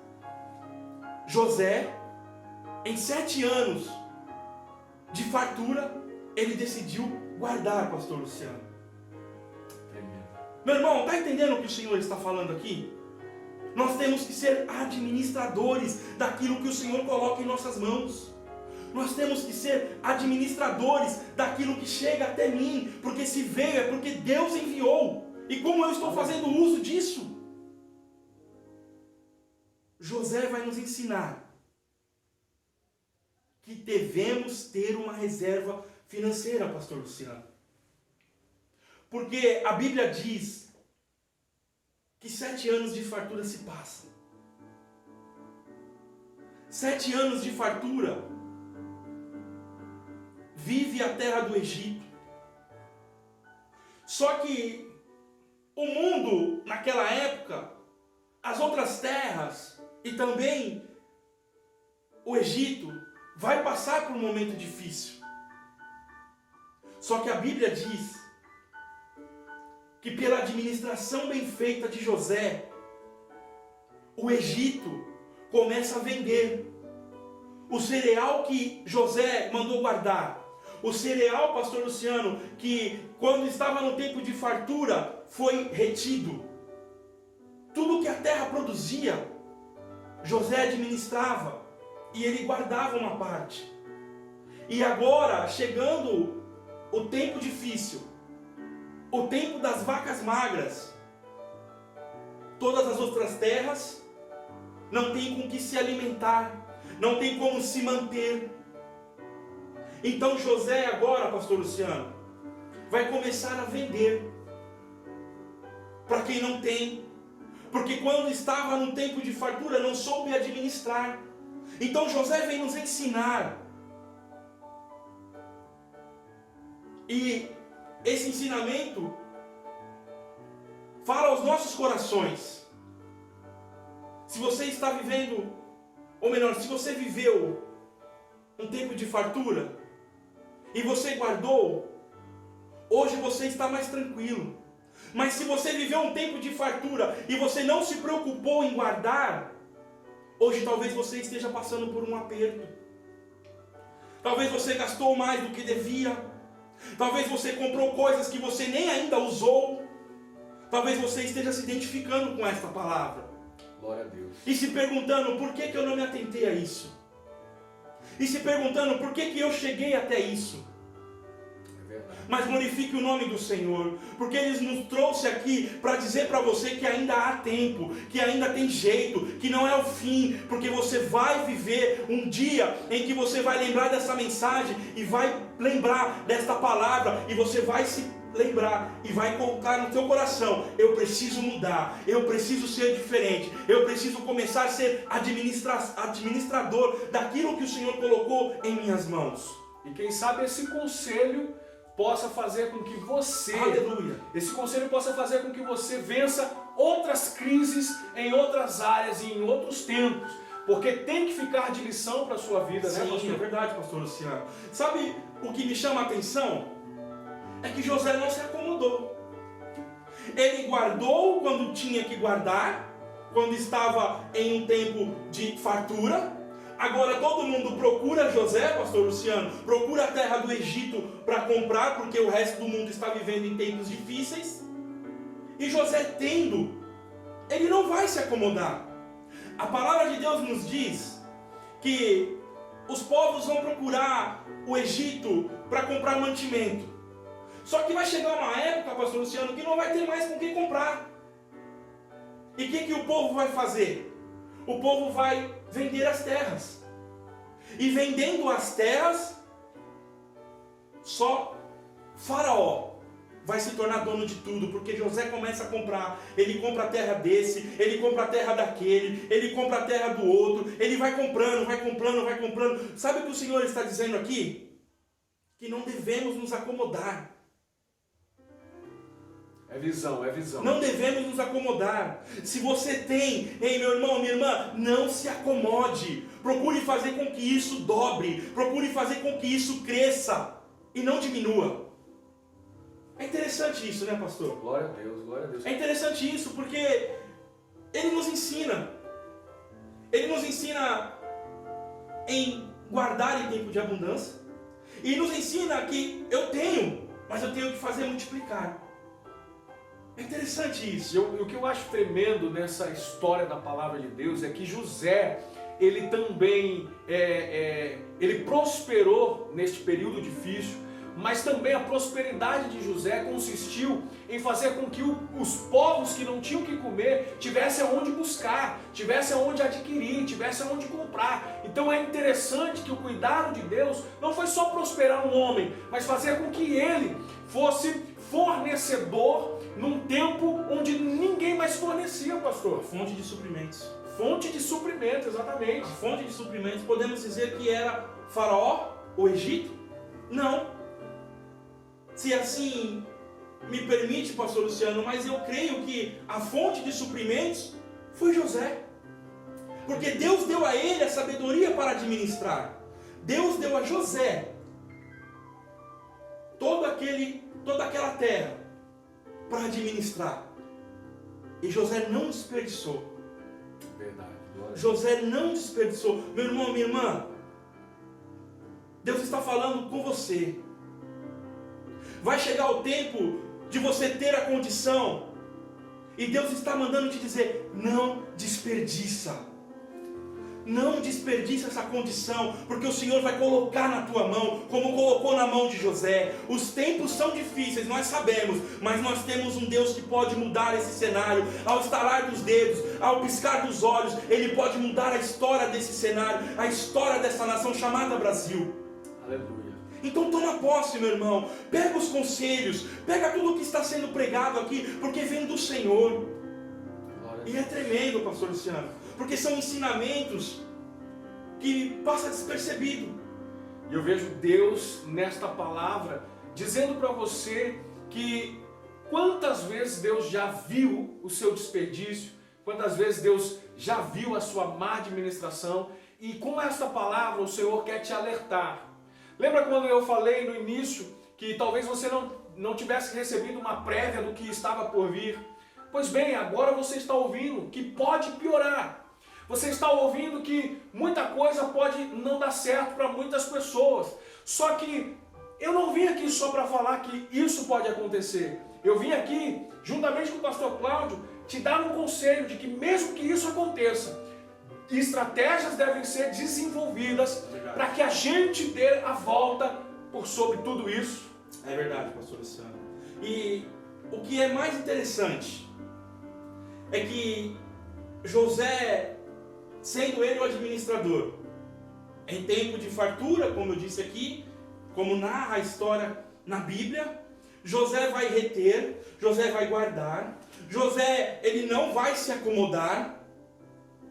José, em 7 anos de fartura, ele decidiu guardar, pastor Luciano. Meu irmão, está entendendo o que o Senhor está falando aqui? Nós temos que ser administradores daquilo que o Senhor coloca em nossas mãos. Nós temos que ser administradores daquilo que chega até mim, porque se veio é porque Deus enviou. E como eu estou fazendo uso disso? José vai nos ensinar que devemos ter uma reserva financeira, pastor Luciano. Porque a Bíblia diz que 7 anos de fartura se passam. 7 anos de fartura vive a terra do Egito. Só que o mundo, naquela época, as outras terras e também o Egito, vai passar por um momento difícil. Só que a Bíblia diz que pela administração bem feita de José, o Egito começa a vender o cereal que José mandou guardar. O cereal, pastor Luciano, que quando estava no tempo de fartura, foi retido. Tudo a terra produzia, José administrava e ele guardava uma parte. E agora, chegando o tempo difícil, o tempo das vacas magras, todas as outras terras não tem com que se alimentar, não tem como se manter. Então José agora, pastor Luciano, vai começar a vender para quem não tem, porque quando estava no tempo de fartura não soube administrar. Então José vem nos ensinar, e esse ensinamento fala aos nossos corações. Se você está vivendo, ou melhor, se você viveu um tempo de fartura e você guardou, hoje você está mais tranquilo. Mas se você viveu um tempo de fartura e você não se preocupou em guardar, hoje talvez você esteja passando por um aperto. Talvez você gastou mais do que devia. Talvez você comprou coisas que você nem ainda usou. Talvez você esteja se identificando com esta palavra. Glória a Deus. E se perguntando, por que eu não me atentei a isso? E se perguntando, por que eu cheguei até isso? Mas glorifique o nome do Senhor, porque Ele nos trouxe aqui para dizer para você que ainda há tempo, que ainda tem jeito, que não é o fim, porque você vai viver um dia em que você vai lembrar dessa mensagem e vai lembrar desta palavra, e você vai se lembrar e vai colocar no teu coração: eu preciso mudar, eu preciso ser diferente, eu preciso começar a ser administrador daquilo que o Senhor colocou em minhas mãos. E quem sabe esse conselho possa fazer com que você, aleluia, esse conselho possa fazer com que você vença outras crises em outras áreas e em outros tempos, porque tem que ficar de lição para a sua vida, né, pastor? Sim, é verdade, pastor Luciano. Sabe o que me chama a atenção? É que José não se acomodou. Ele guardou quando tinha que guardar, quando estava em um tempo de fartura. Agora todo mundo procura José, pastor Luciano, procura a terra do Egito para comprar, porque o resto do mundo está vivendo em tempos difíceis. E José tendo, ele não vai se acomodar. A palavra de Deus nos diz que os povos vão procurar o Egito para comprar mantimento. Só que vai chegar uma época, pastor Luciano, que não vai ter mais com quem comprar. E o que o povo vai fazer? O povo vai vender as terras. E vendendo as terras, só Faraó vai se tornar dono de tudo, porque José começa a comprar. Ele compra a terra desse, ele compra a terra daquele, ele compra a terra do outro, ele vai comprando, vai comprando, vai comprando. Sabe o que o Senhor está dizendo aqui? Que não devemos nos acomodar. É visão, é visão. Não devemos nos acomodar. Se você tem, ei meu irmão, minha irmã, não se acomode. Procure fazer com que isso dobre. Procure fazer com que isso cresça e não diminua. É interessante isso, né, pastor? Glória a Deus, glória a Deus. É interessante isso porque ele nos ensina. Ele nos ensina em guardar em tempo de abundância. E nos ensina que eu tenho, mas eu tenho que fazer multiplicar. É interessante isso. E o que eu acho tremendo nessa história da palavra de Deus é que José, ele também ele prosperou neste período difícil, mas também a prosperidade de José consistiu em fazer com que os povos que não tinham o que comer tivessem aonde buscar, tivessem aonde adquirir, tivessem aonde comprar. Então é interessante que o cuidado de Deus não foi só prosperar um homem, mas fazer com que ele fosse fornecedor num tempo onde ninguém mais fornecia, pastor. Fonte de suprimentos. Fonte de suprimentos, exatamente. A fonte de suprimentos, podemos dizer que era Faraó, o Egito? Não. Se assim me permite, pastor Luciano, mas eu creio que a fonte de suprimentos foi José. Porque Deus deu a ele a sabedoria para administrar. Deus deu a José toda aquela terra para administrar. E José não desperdiçou. Verdade. José não desperdiçou. Meu irmão, minha irmã, Deus está falando com você. Vai chegar o tempo de você ter a condição E Deus está mandando te dizer, não desperdiça. Não desperdiça essa condição, porque o Senhor vai colocar na tua mão, como colocou na mão de José. Os tempos são difíceis, nós sabemos, mas nós temos um Deus que pode mudar esse cenário. Ao estalar dos dedos, ao piscar dos olhos, Ele pode mudar a história desse cenário, a história dessa nação chamada Brasil. Aleluia. Então toma posse, meu irmão, pega os conselhos, pega tudo o que está sendo pregado aqui, porque vem do Senhor. E é tremendo, pastor Luciano, porque são ensinamentos que passam despercebido. E eu vejo Deus nesta palavra dizendo para você que quantas vezes Deus já viu o seu desperdício, quantas vezes Deus já viu a sua má administração, e com esta palavra o Senhor quer te alertar. Lembra quando eu falei no início que talvez você não tivesse recebido uma prévia do que estava por vir? Pois bem, agora você está ouvindo que pode piorar. Você está ouvindo que muita coisa pode não dar certo para muitas pessoas. Só que eu não vim aqui só para falar que isso pode acontecer. Eu vim aqui, juntamente com o pastor Cláudio, te dar um conselho de que mesmo que isso aconteça, estratégias devem ser desenvolvidas para que a gente dê a volta por sobre tudo isso. É verdade, pastor Luciano. E o que é mais interessante é que José, sendo ele o administrador, em tempo de fartura, como eu disse aqui, como narra a história na Bíblia, José vai reter, José vai guardar, José ele não vai se acomodar,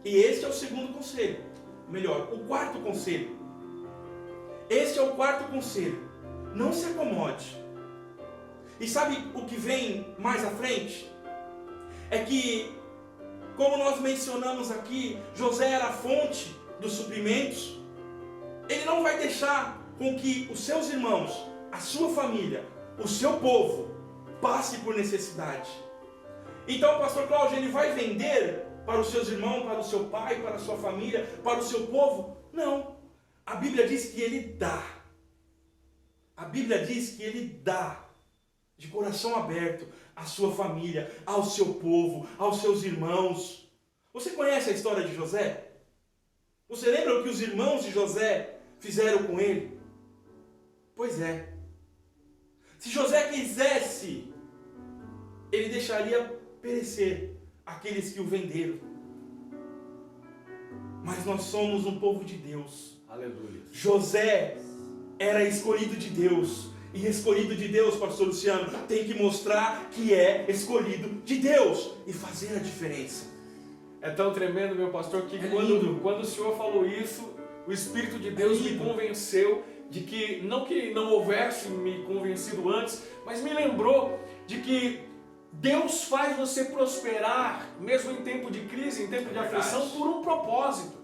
e esse é o segundo conselho, melhor, o quarto conselho. Este é o quarto conselho, não se acomode. E sabe o que vem mais à frente? É que, como nós mencionamos aqui, José era a fonte dos suprimentos. Ele não vai deixar com que os seus irmãos, a sua família, o seu povo, passe por necessidade. Então o pastor Cláudio, ele vai vender para os seus irmãos, para o seu pai, para a sua família, para o seu povo? Não. A Bíblia diz que ele dá. A Bíblia diz que ele dá de coração aberto à sua família, ao seu povo, aos seus irmãos. Você conhece a história de José? Você lembra o que os irmãos de José fizeram com ele? Pois é. Se José quisesse, ele deixaria perecer aqueles que o venderam. Mas nós somos um povo de Deus. Aleluia. José era escolhido de Deus. E escolhido de Deus, pastor Luciano, tem que mostrar que é escolhido de Deus e fazer a diferença. É tão tremendo, meu pastor, que quando o Senhor falou isso, o Espírito de Deus me convenceu de que não houvesse me convencido antes, mas me lembrou de que Deus faz você prosperar, mesmo em tempo de crise, em tempo de aflição, por um propósito.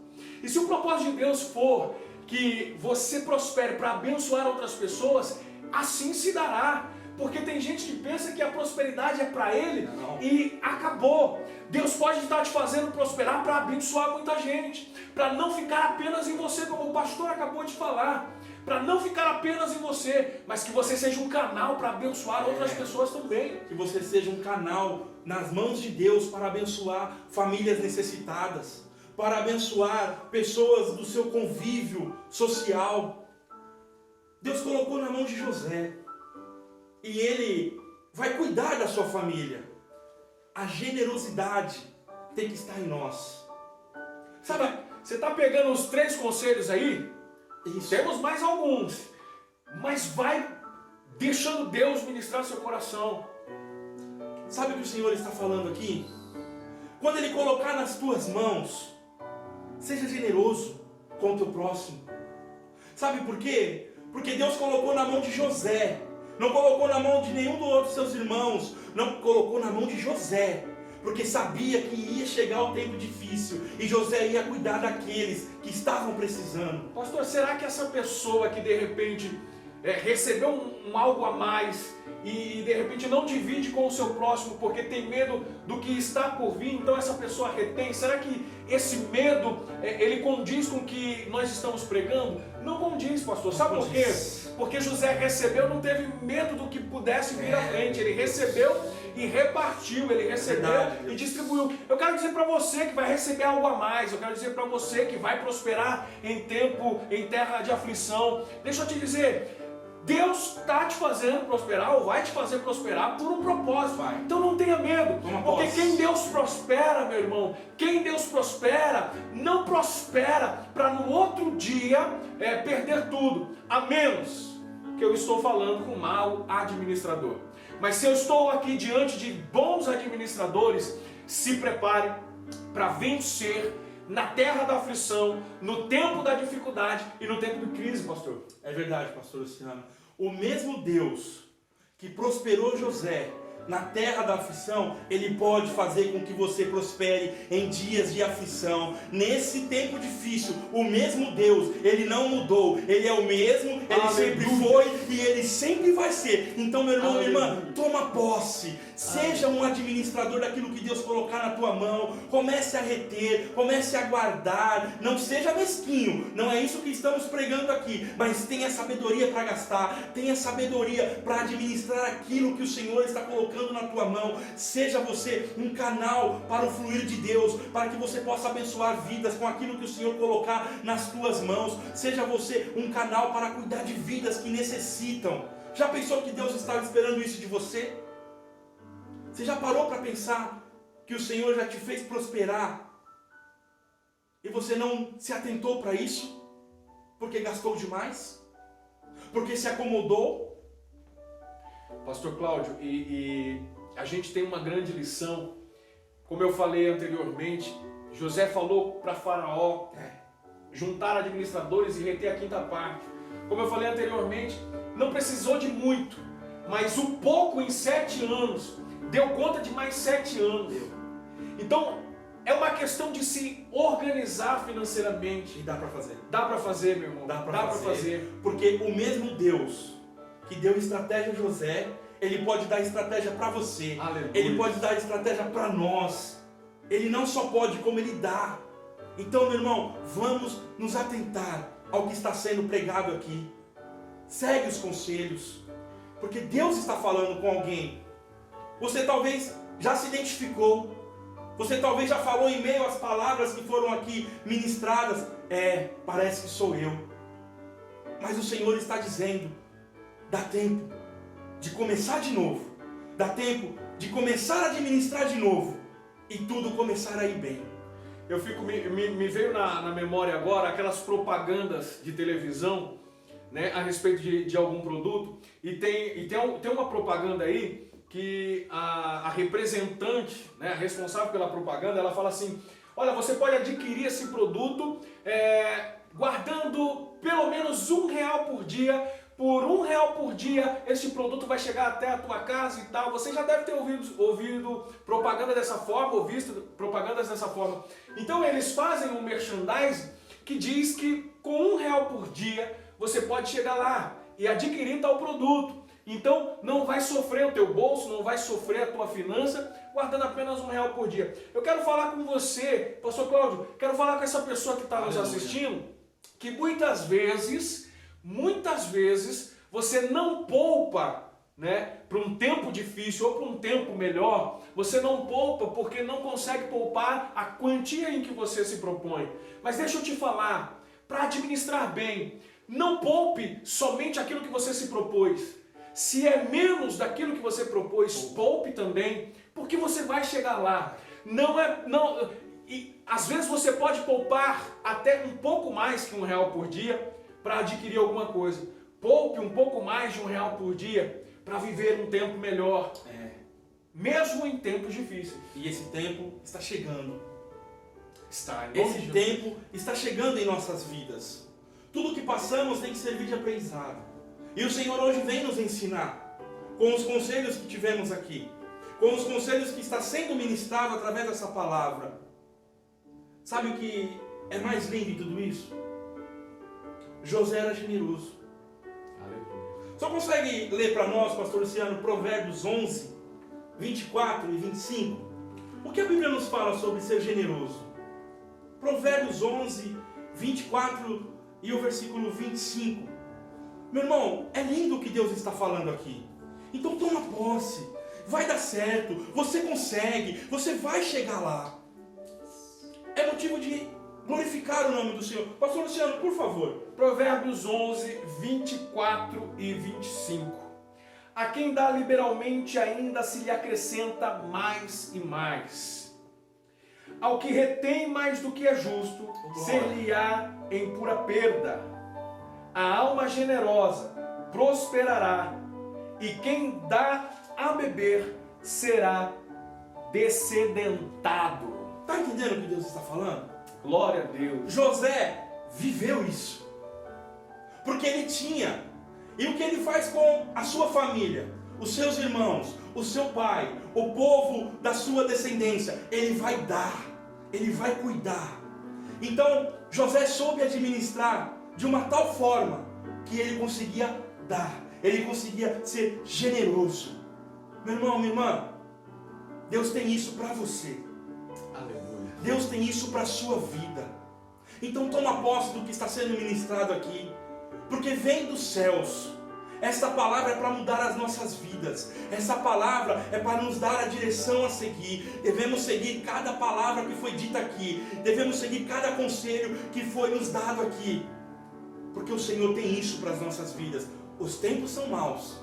E se o propósito de Deus for que você prospere para abençoar outras pessoas, assim se dará. Porque tem gente que pensa que a prosperidade é para ele e acabou. Deus pode estar te fazendo prosperar para abençoar muita gente, para não ficar apenas em você, como o pastor acabou de falar, para não ficar apenas em você, mas que você seja um canal para abençoar outras pessoas também. Que você seja um canal nas mãos de Deus para abençoar famílias necessitadas, para abençoar pessoas do seu convívio social. Deus colocou na mão de José. E ele vai cuidar da sua família. A generosidade tem que estar em nós. Sabe, você está pegando os 3 conselhos aí? Isso. Temos mais alguns. Mas vai deixando Deus ministrar seu coração. Sabe o que o Senhor está falando aqui? Quando Ele colocar nas tuas mãos, seja generoso com o teu próximo. Sabe por quê? Porque Deus colocou na mão de José. Não colocou na mão de nenhum dos outros seus irmãos. Não colocou na mão de José. Porque sabia que ia chegar o tempo difícil. E José ia cuidar daqueles que estavam precisando. Pastor, será que essa pessoa que de repente recebeu um algo a mais e de repente não divide com o seu próximo porque tem medo do que está por vir, então essa pessoa retém? Será que esse medo ele condiz com o que nós estamos pregando? Não condiz, pastor. Sabe por quê? Porque José recebeu, não teve medo do que pudesse vir à frente. Ele recebeu e repartiu, ele recebeu e distribuiu. Eu quero dizer para você que vai receber algo a mais, eu quero dizer para você que vai prosperar em terra de aflição. Deixa eu te dizer, Deus está te fazendo prosperar, ou vai te fazer prosperar por um propósito. Então não tenha medo, porque quem Deus prospera, meu irmão, quem Deus prospera, não prospera para no outro dia perder tudo, a menos que eu estou falando com um mau administrador. Mas se eu estou aqui diante de bons administradores, se prepare para vencer na terra da aflição, no tempo da dificuldade e no tempo de crise, pastor. É verdade, pastor Luciano. O mesmo Deus que prosperou José na terra da aflição, Ele pode fazer com que você prospere em dias de aflição. Nesse tempo difícil, o mesmo Deus, Ele não mudou. Ele é o mesmo, Ele sempre foi e Ele sempre vai ser. Então, meu irmão, minha irmã, toma posse. Seja um administrador daquilo que Deus colocar na tua mão. Comece a reter, comece a guardar. Não seja mesquinho. Não é isso que estamos pregando aqui. Mas tenha sabedoria para gastar. Tenha sabedoria para administrar aquilo que o Senhor está colocando na tua mão. Seja você um canal para o fluir de Deus, para que você possa abençoar vidas com aquilo que o Senhor colocar nas tuas mãos. Seja você um canal para cuidar de vidas que necessitam. Já pensou que Deus estava esperando isso de você? Você já parou para pensar que o Senhor já te fez prosperar e você não se atentou para isso? Porque gastou demais? Porque se acomodou? Pastor Cláudio, e a gente tem uma grande lição. Como eu falei anteriormente, José falou para Faraó juntar administradores e reter a quinta parte. Como eu falei anteriormente, não precisou de muito, mas o pouco em 7 anos deu conta de mais 7 anos. Então é uma questão de se organizar financeiramente. E dá para fazer. Dá para fazer, meu irmão. Dá para fazer. Porque o mesmo Deus que deu estratégia a José, Ele pode dar estratégia para você. Aleluia. Ele pode dar estratégia para nós. Ele não só pode, como Ele dá. Então, meu irmão, vamos nos atentar ao que está sendo pregado aqui. Segue os conselhos, porque Deus está falando com alguém. Você talvez já se identificou. Você talvez já falou em meio às palavras que foram aqui ministradas. Parece que sou eu. Mas o Senhor está dizendo: dá tempo de começar de novo. Dá tempo de começar a administrar de novo. E tudo começar a ir bem. Eu fico, me veio na memória agora aquelas propagandas de televisão, né, a respeito de algum produto. E tem uma propaganda aí que a representante, né, a responsável pela propaganda, ela fala assim: olha, você pode adquirir esse produto guardando pelo menos R$1 por dia. Por R$1 por dia, este produto vai chegar até a tua casa e tal. Você já deve ter ouvido propaganda dessa forma, ou visto propagandas dessa forma. Então eles fazem um merchandising que diz que com R$1 por dia, você pode chegar lá e adquirir tal produto. Então não vai sofrer o teu bolso, não vai sofrer a tua finança, guardando apenas R$1 por dia. Eu quero falar com você, pastor Cláudio, quero falar com essa pessoa que está nos assistindo, que muitas vezes você não poupa, né, para um tempo difícil ou para um tempo melhor. Você não poupa porque não consegue poupar a quantia em que você se propõe. Mas deixa eu te falar, para administrar bem, não poupe somente aquilo que você se propôs. Se é menos daquilo que você propôs, poupe também, porque você vai chegar lá. E às vezes você pode poupar até um pouco mais que R$1 por dia para adquirir alguma coisa. Poupe um pouco mais de R$1 por dia para viver um tempo melhor, mesmo em tempos difíceis. E esse tempo está chegando. Esse tempo está chegando em nossas vidas. Tudo que passamos tem que servir de aprendizado. E o Senhor hoje vem nos ensinar, com os conselhos que tivemos aqui, com os conselhos que está sendo ministrado através dessa palavra. Sabe o que é mais lindo em tudo isso? José era generoso. Só consegue ler para nós, pastor Luciano, Provérbios 11, 24 e 25? O que a Bíblia nos fala sobre ser generoso? Provérbios 11, 24 e o versículo 25. Meu irmão, é lindo o que Deus está falando aqui. Então toma posse. vai dar certo, você consegue, você vai chegar lá. É motivo de glorificar o nome do Senhor. Pastor Luciano, por favor. Provérbios 11, 24 e 25. A quem dá liberalmente ainda se lhe acrescenta mais e mais. Ao que retém mais do que é justo, ser-lhe-á em pura perda. A alma generosa prosperará, e quem dá a beber será dessedentado. Está entendendo o que Deus está falando? Glória a Deus. José viveu isso. Porque ele tinha. E o que ele faz com a sua família, os seus irmãos, o seu pai, o povo da sua descendência, ele vai dar, ele vai cuidar. Então, José soube administrar de uma tal forma que ele conseguia dar, ele conseguia ser generoso. Meu irmão, minha irmã, Deus tem isso para você. Aleluia. Deus tem isso para a sua vida. Então toma posse do que está sendo ministrado aqui, porque vem dos céus. Esta palavra é para mudar as nossas vidas. Essa palavra é para nos dar a direção a seguir. Devemos seguir cada palavra que foi dita aqui. Devemos seguir cada conselho que foi nos dado aqui, porque o Senhor tem isso para as nossas vidas. Os tempos são maus,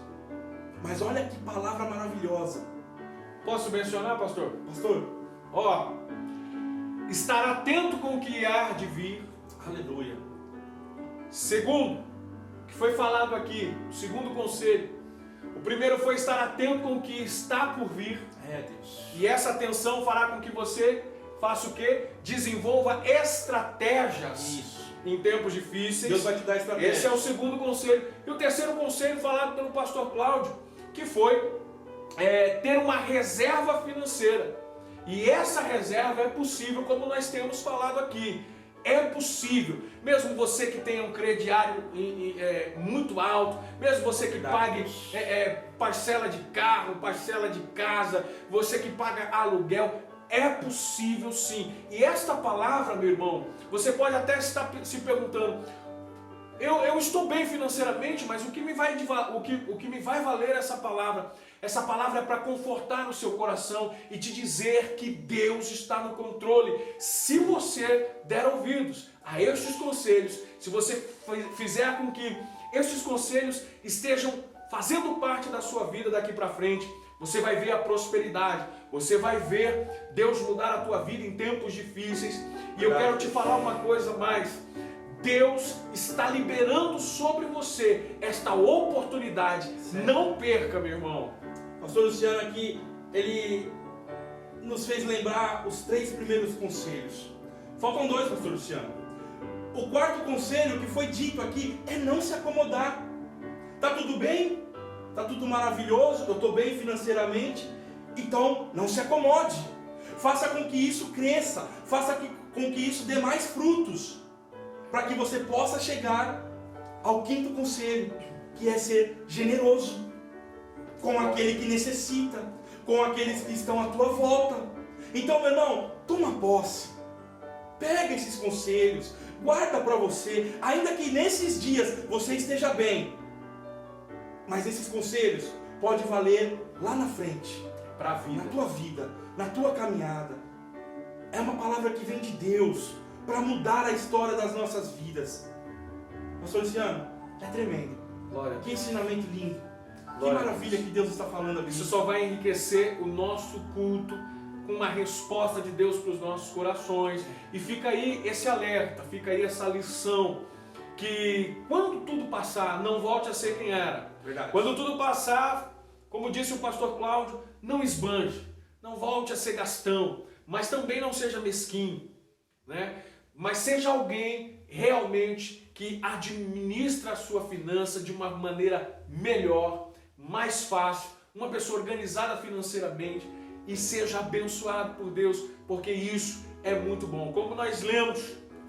mas olha que palavra maravilhosa. Posso mencionar, pastor? Pastor, Ó, estar atento com o que há de vir. aleluia. Segundo, que foi falado aqui, o segundo conselho. O primeiro foi estar atento com o que está por vir. É, Deus. E essa atenção fará com que você faça o quê? Desenvolva estratégias Isso. em tempos difíceis. Deus vai te dar estratégia. Esse é o segundo conselho. E o terceiro conselho falado pelo pastor Cláudio, que foi ter uma reserva financeira. E essa reserva é possível, como nós temos falado aqui. É possível, mesmo você que tenha um crediário muito alto, mesmo você que pague parcela de carro, parcela de casa, você que paga aluguel, é possível sim. E esta palavra, meu irmão, você pode até estar se perguntando: eu estou bem financeiramente, mas o que me vai valer essa palavra? Essa palavra é para confortar o seu coração e te dizer que Deus está no controle. Se você der ouvidos a estes conselhos, se você fizer com que estes conselhos estejam fazendo parte da sua vida daqui para frente, você vai ver a prosperidade, você vai ver Deus mudar a tua vida em tempos difíceis. E eu quero te falar uma coisa mais. Deus está liberando sobre você esta oportunidade. Não perca, meu irmão. Pastor Luciano aqui, ele nos fez lembrar os 3 primeiros conselhos. Faltam 2, pastor Luciano. O quarto conselho que foi dito aqui é não se acomodar. Tá tudo bem? Tá tudo maravilhoso? Eu estou bem financeiramente? Então não se acomode. Faça com que isso cresça. Faça com que isso dê mais frutos, para que você possa chegar ao 5º conselho, que é ser generoso com aquele que necessita, com aqueles que estão à tua volta. Então, meu irmão, toma posse, pega esses conselhos, guarda para você, ainda que nesses dias você esteja bem, mas esses conselhos podem valer lá na frente, Para a vida. na tua vida, na tua caminhada. É uma palavra que vem de Deus para mudar a história das nossas vidas. Pastor Luciano, é tremendo. Glória. Que ensinamento lindo. Que Glória a maravilha que Deus está falando aqui. Isso só vai enriquecer o nosso culto com uma resposta de Deus para os nossos corações. E fica aí esse alerta, fica aí essa lição, que quando tudo passar, não volte a ser quem era. Verdade. Quando tudo passar, como disse o pastor Cláudio, não esbanje, não volte a ser gastão, mas também não seja mesquinho, né? Mas seja alguém realmente que administra a sua finança de uma maneira melhor, mais fácil, uma pessoa organizada financeiramente, e seja abençoado por Deus, porque isso é muito bom. Como nós lemos,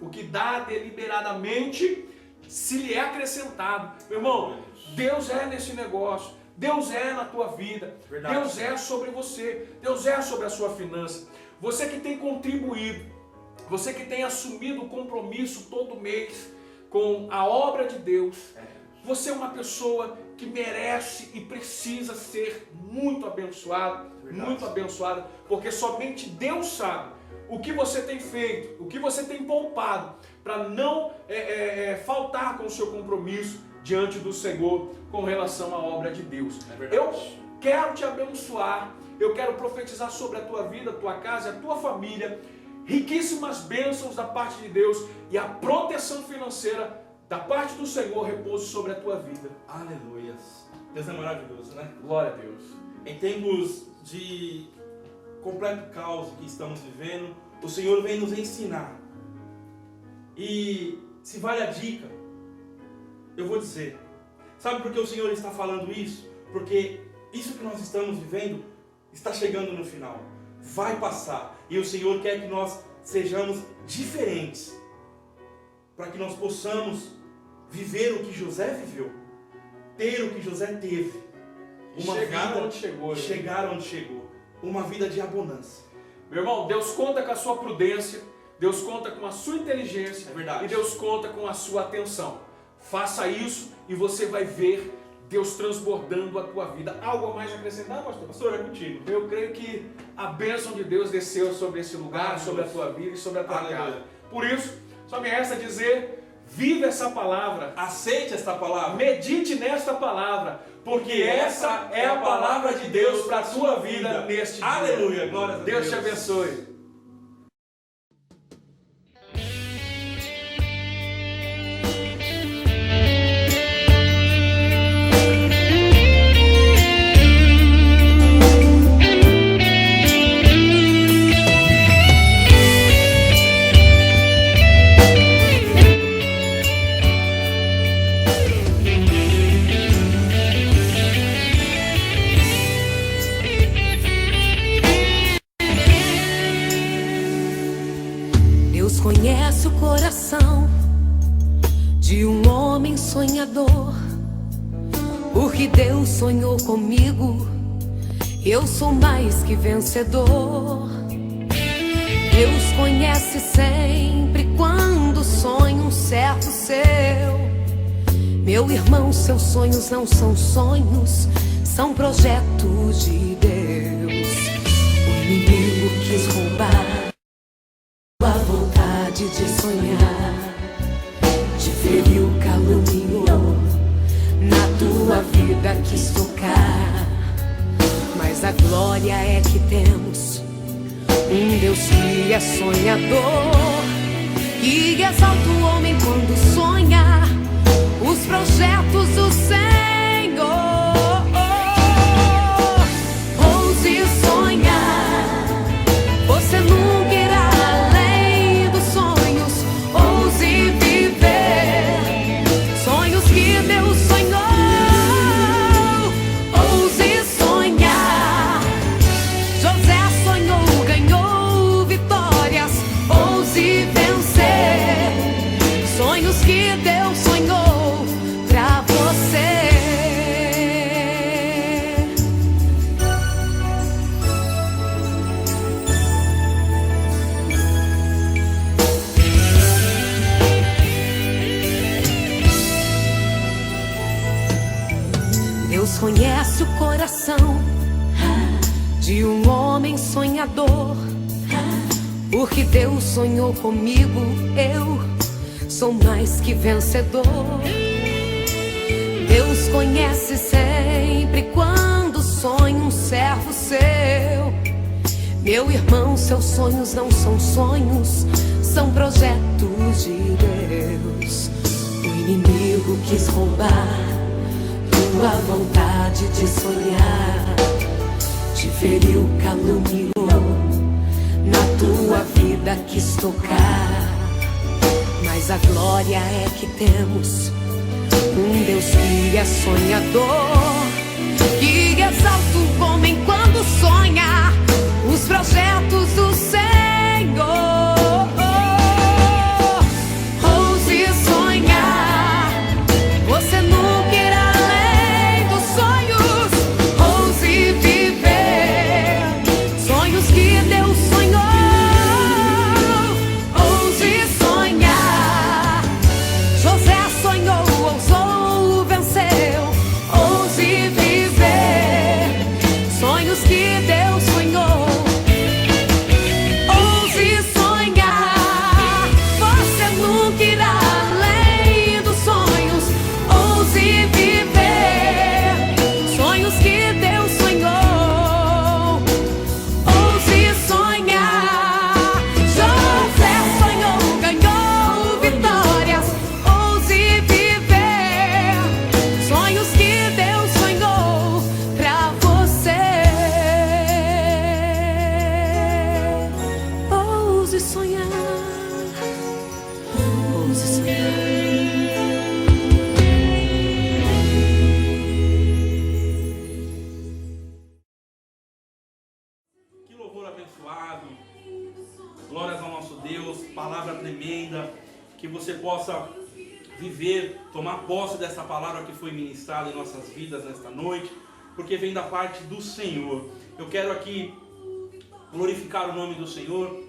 o que dá deliberadamente se lhe é acrescentado. Meu irmão, Deus é nesse negócio, Deus é na tua vida, Verdade. Deus é sobre você, Deus é sobre a sua finança. Você que tem contribuído, você que tem assumido o compromisso todo mês com a obra de Deus, você é uma pessoa que merece e precisa ser muito abençoado, muito abençoada, porque somente Deus sabe o que você tem feito, o que você tem poupado, para não faltar com o seu compromisso diante do Senhor com relação à obra de Deus. Eu quero te abençoar, eu quero profetizar sobre a tua vida, a tua casa, a tua família, riquíssimas bênçãos da parte de Deus e a proteção financeira da parte do Senhor repouso sobre a tua vida. Aleluias. Deus é maravilhoso, né? Glória a Deus. Em tempos de completo caos que estamos vivendo, o Senhor vem nos ensinar. E se vale a dica, eu vou dizer. Sabe por que o Senhor está falando isso? Porque isso que nós estamos vivendo está chegando no final. Vai passar. E o Senhor quer que nós sejamos diferentes, para que nós possamos viver o que José viveu, ter o que José teve, Chegar onde chegou. Chegar onde chegou, uma vida de abundância. Meu irmão, Deus conta com a sua prudência, Deus conta com a sua inteligência, É verdade. e Deus conta com a sua atenção. Faça isso e você vai ver Deus transbordando a tua vida. Algo a mais acrescentar, pastor? Pastor, é contigo. Eu creio que a bênção de Deus desceu sobre esse lugar, sobre a tua vida e sobre a tua casa. Por isso, só me resta dizer, viva essa palavra. Aceite esta palavra. Medite nesta palavra, porque essa é a palavra de Deus para a tua vida neste dia. Aleluia, glória a Deus. Deus te abençoe. Deus conhece o coração de um homem sonhador, porque Deus sonhou comigo, eu sou mais que vencedor. Deus conhece sempre quando sonha um servo seu. Meu irmão, seus sonhos não são sonhos, são projetos de Deus. O inimigo quis roubar a vontade de sonhar, te feriu, caluniou, na tua vida quis tocar. Mas a glória é que temos um Deus que é sonhador, que exalta o homem quando sonha os projetos do Senhor. Ouse sonhar, você nunca irá além dos sonhos. Ouse viver sonhos que Deus sonhou. Ouse sonhar, José sonhou, ganhou vitórias. Ouse vencer sonhos que Deus sonhou pra você. Deus conhece o coração de um homem sonhador, porque Deus sonhou comigo, eu sou mais que vencedor. Deus conhece sempre quando sonha um servo seu. Meu irmão, seus sonhos não são sonhos, são projetos de Deus. O inimigo quis roubar tua vontade de sonhar, te feriu, caluniou, na tua vida quis tocar. Mas a glória é que temos um Deus que é sonhador, que exalta o homem quando sonha os projetos do Senhor. Ouse sonhar, você nunca irá além dos sonhos. Ouse viver sonhos que Deus sonhou. Ouse sonhar, José sonhou, ousou, venceu. Glórias ao nosso Deus, palavra tremenda, que você possa viver, tomar posse dessa palavra que foi ministrada em nossas vidas nesta noite, porque vem da parte do Senhor. Eu quero aqui glorificar o nome do Senhor,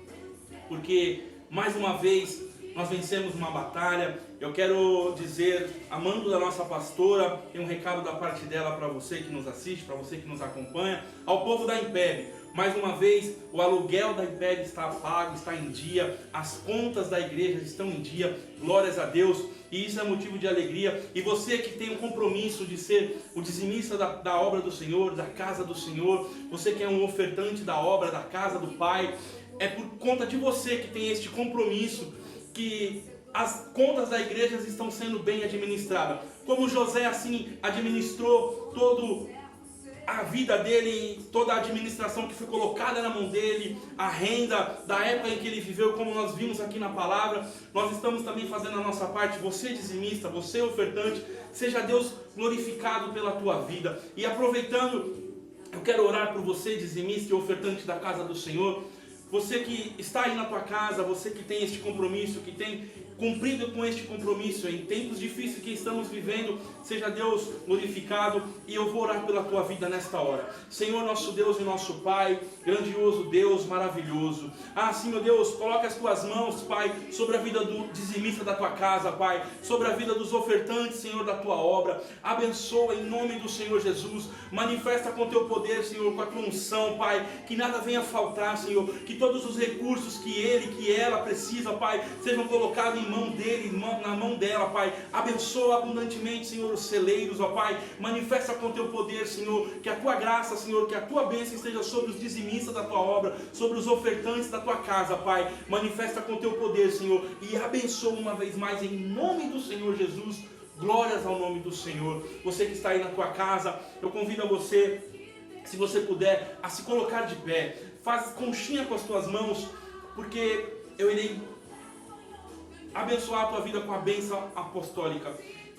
porque mais uma vez nós vencemos uma batalha. Eu quero dizer, amando da nossa pastora, tem um recado da parte dela para você que nos assiste, para você que nos acompanha, ao povo da IMPEB. Mais uma vez, o aluguel da IMPEB está pago, está em dia, as contas da igreja estão em dia, glórias a Deus, e isso é motivo de alegria. E você que tem um compromisso de ser o dizimista da obra do Senhor, da casa do Senhor, você que é um ofertante da obra, da casa do Pai, é por conta de você que tem este compromisso que as contas da igreja estão sendo bem administradas. Como José assim administrou todo a vida dele, toda a administração que foi colocada na mão dele, a renda da época em que ele viveu, como nós vimos aqui na palavra, nós estamos também fazendo a nossa parte. Você dizimista, você ofertante, seja Deus glorificado pela tua vida. E aproveitando, eu quero orar por você, dizimista e ofertante da casa do Senhor. Você que está aí na tua casa, você que tem este compromisso, que tem cumprido com este compromisso em tempos difíceis que estamos vivendo, seja Deus glorificado. E eu vou orar pela tua vida nesta hora. Senhor, nosso Deus e nosso Pai, grandioso Deus, maravilhoso. Senhor Deus, coloca as tuas mãos, Pai, sobre a vida do dizimista da tua casa, Pai, sobre a vida dos ofertantes, Senhor, da tua obra. Abençoa em nome do Senhor Jesus. Manifesta com teu poder, Senhor, com a tua unção, Pai, que nada venha faltar, Senhor, que todos os recursos que ele, que ela precisa, Pai, sejam colocados em mão dele, na mão dela, Pai. Abençoa abundantemente, Senhor, os celeiros, ó Pai. Manifesta com teu poder, Senhor, que a tua graça, Senhor, que a tua bênção esteja sobre os dizimistas da tua obra, sobre os ofertantes da tua casa, Pai. Manifesta com teu poder, Senhor, e abençoa uma vez mais em nome do Senhor Jesus. Glórias ao nome do Senhor. Você que está aí na tua casa, eu convido a você, se você puder, a se colocar de pé. Faz conchinha com as tuas mãos, porque eu irei abençoar a tua vida com a bênção apostólica.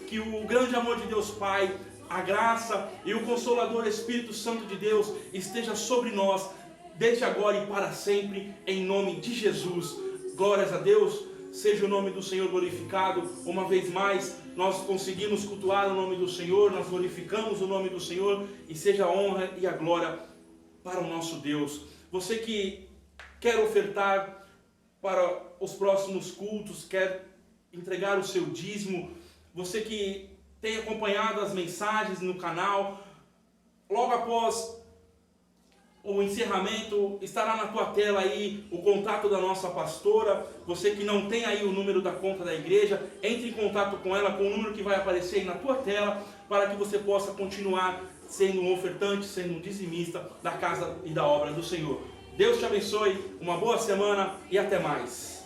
Que o grande amor de Deus Pai, a graça e o Consolador Espírito Santo de Deus esteja sobre nós, desde agora e para sempre, em nome de Jesus. Glórias a Deus, seja o nome do Senhor glorificado. Uma vez mais, nós conseguimos cultuar o nome do Senhor, nós glorificamos o nome do Senhor, e seja a honra e a glória para o nosso Deus. Você que quer ofertar para os próximos cultos, quer entregar o seu dízimo, você que tem acompanhado as mensagens no canal, logo após o encerramento estará na tua tela aí o contato da nossa pastora. Você que não tem aí o número da conta da igreja, entre em contato com ela com o número que vai aparecer aí na tua tela, para que você possa continuar sendo um ofertante, sendo um dizimista da casa e da obra do Senhor. Deus te abençoe, uma boa semana e até mais.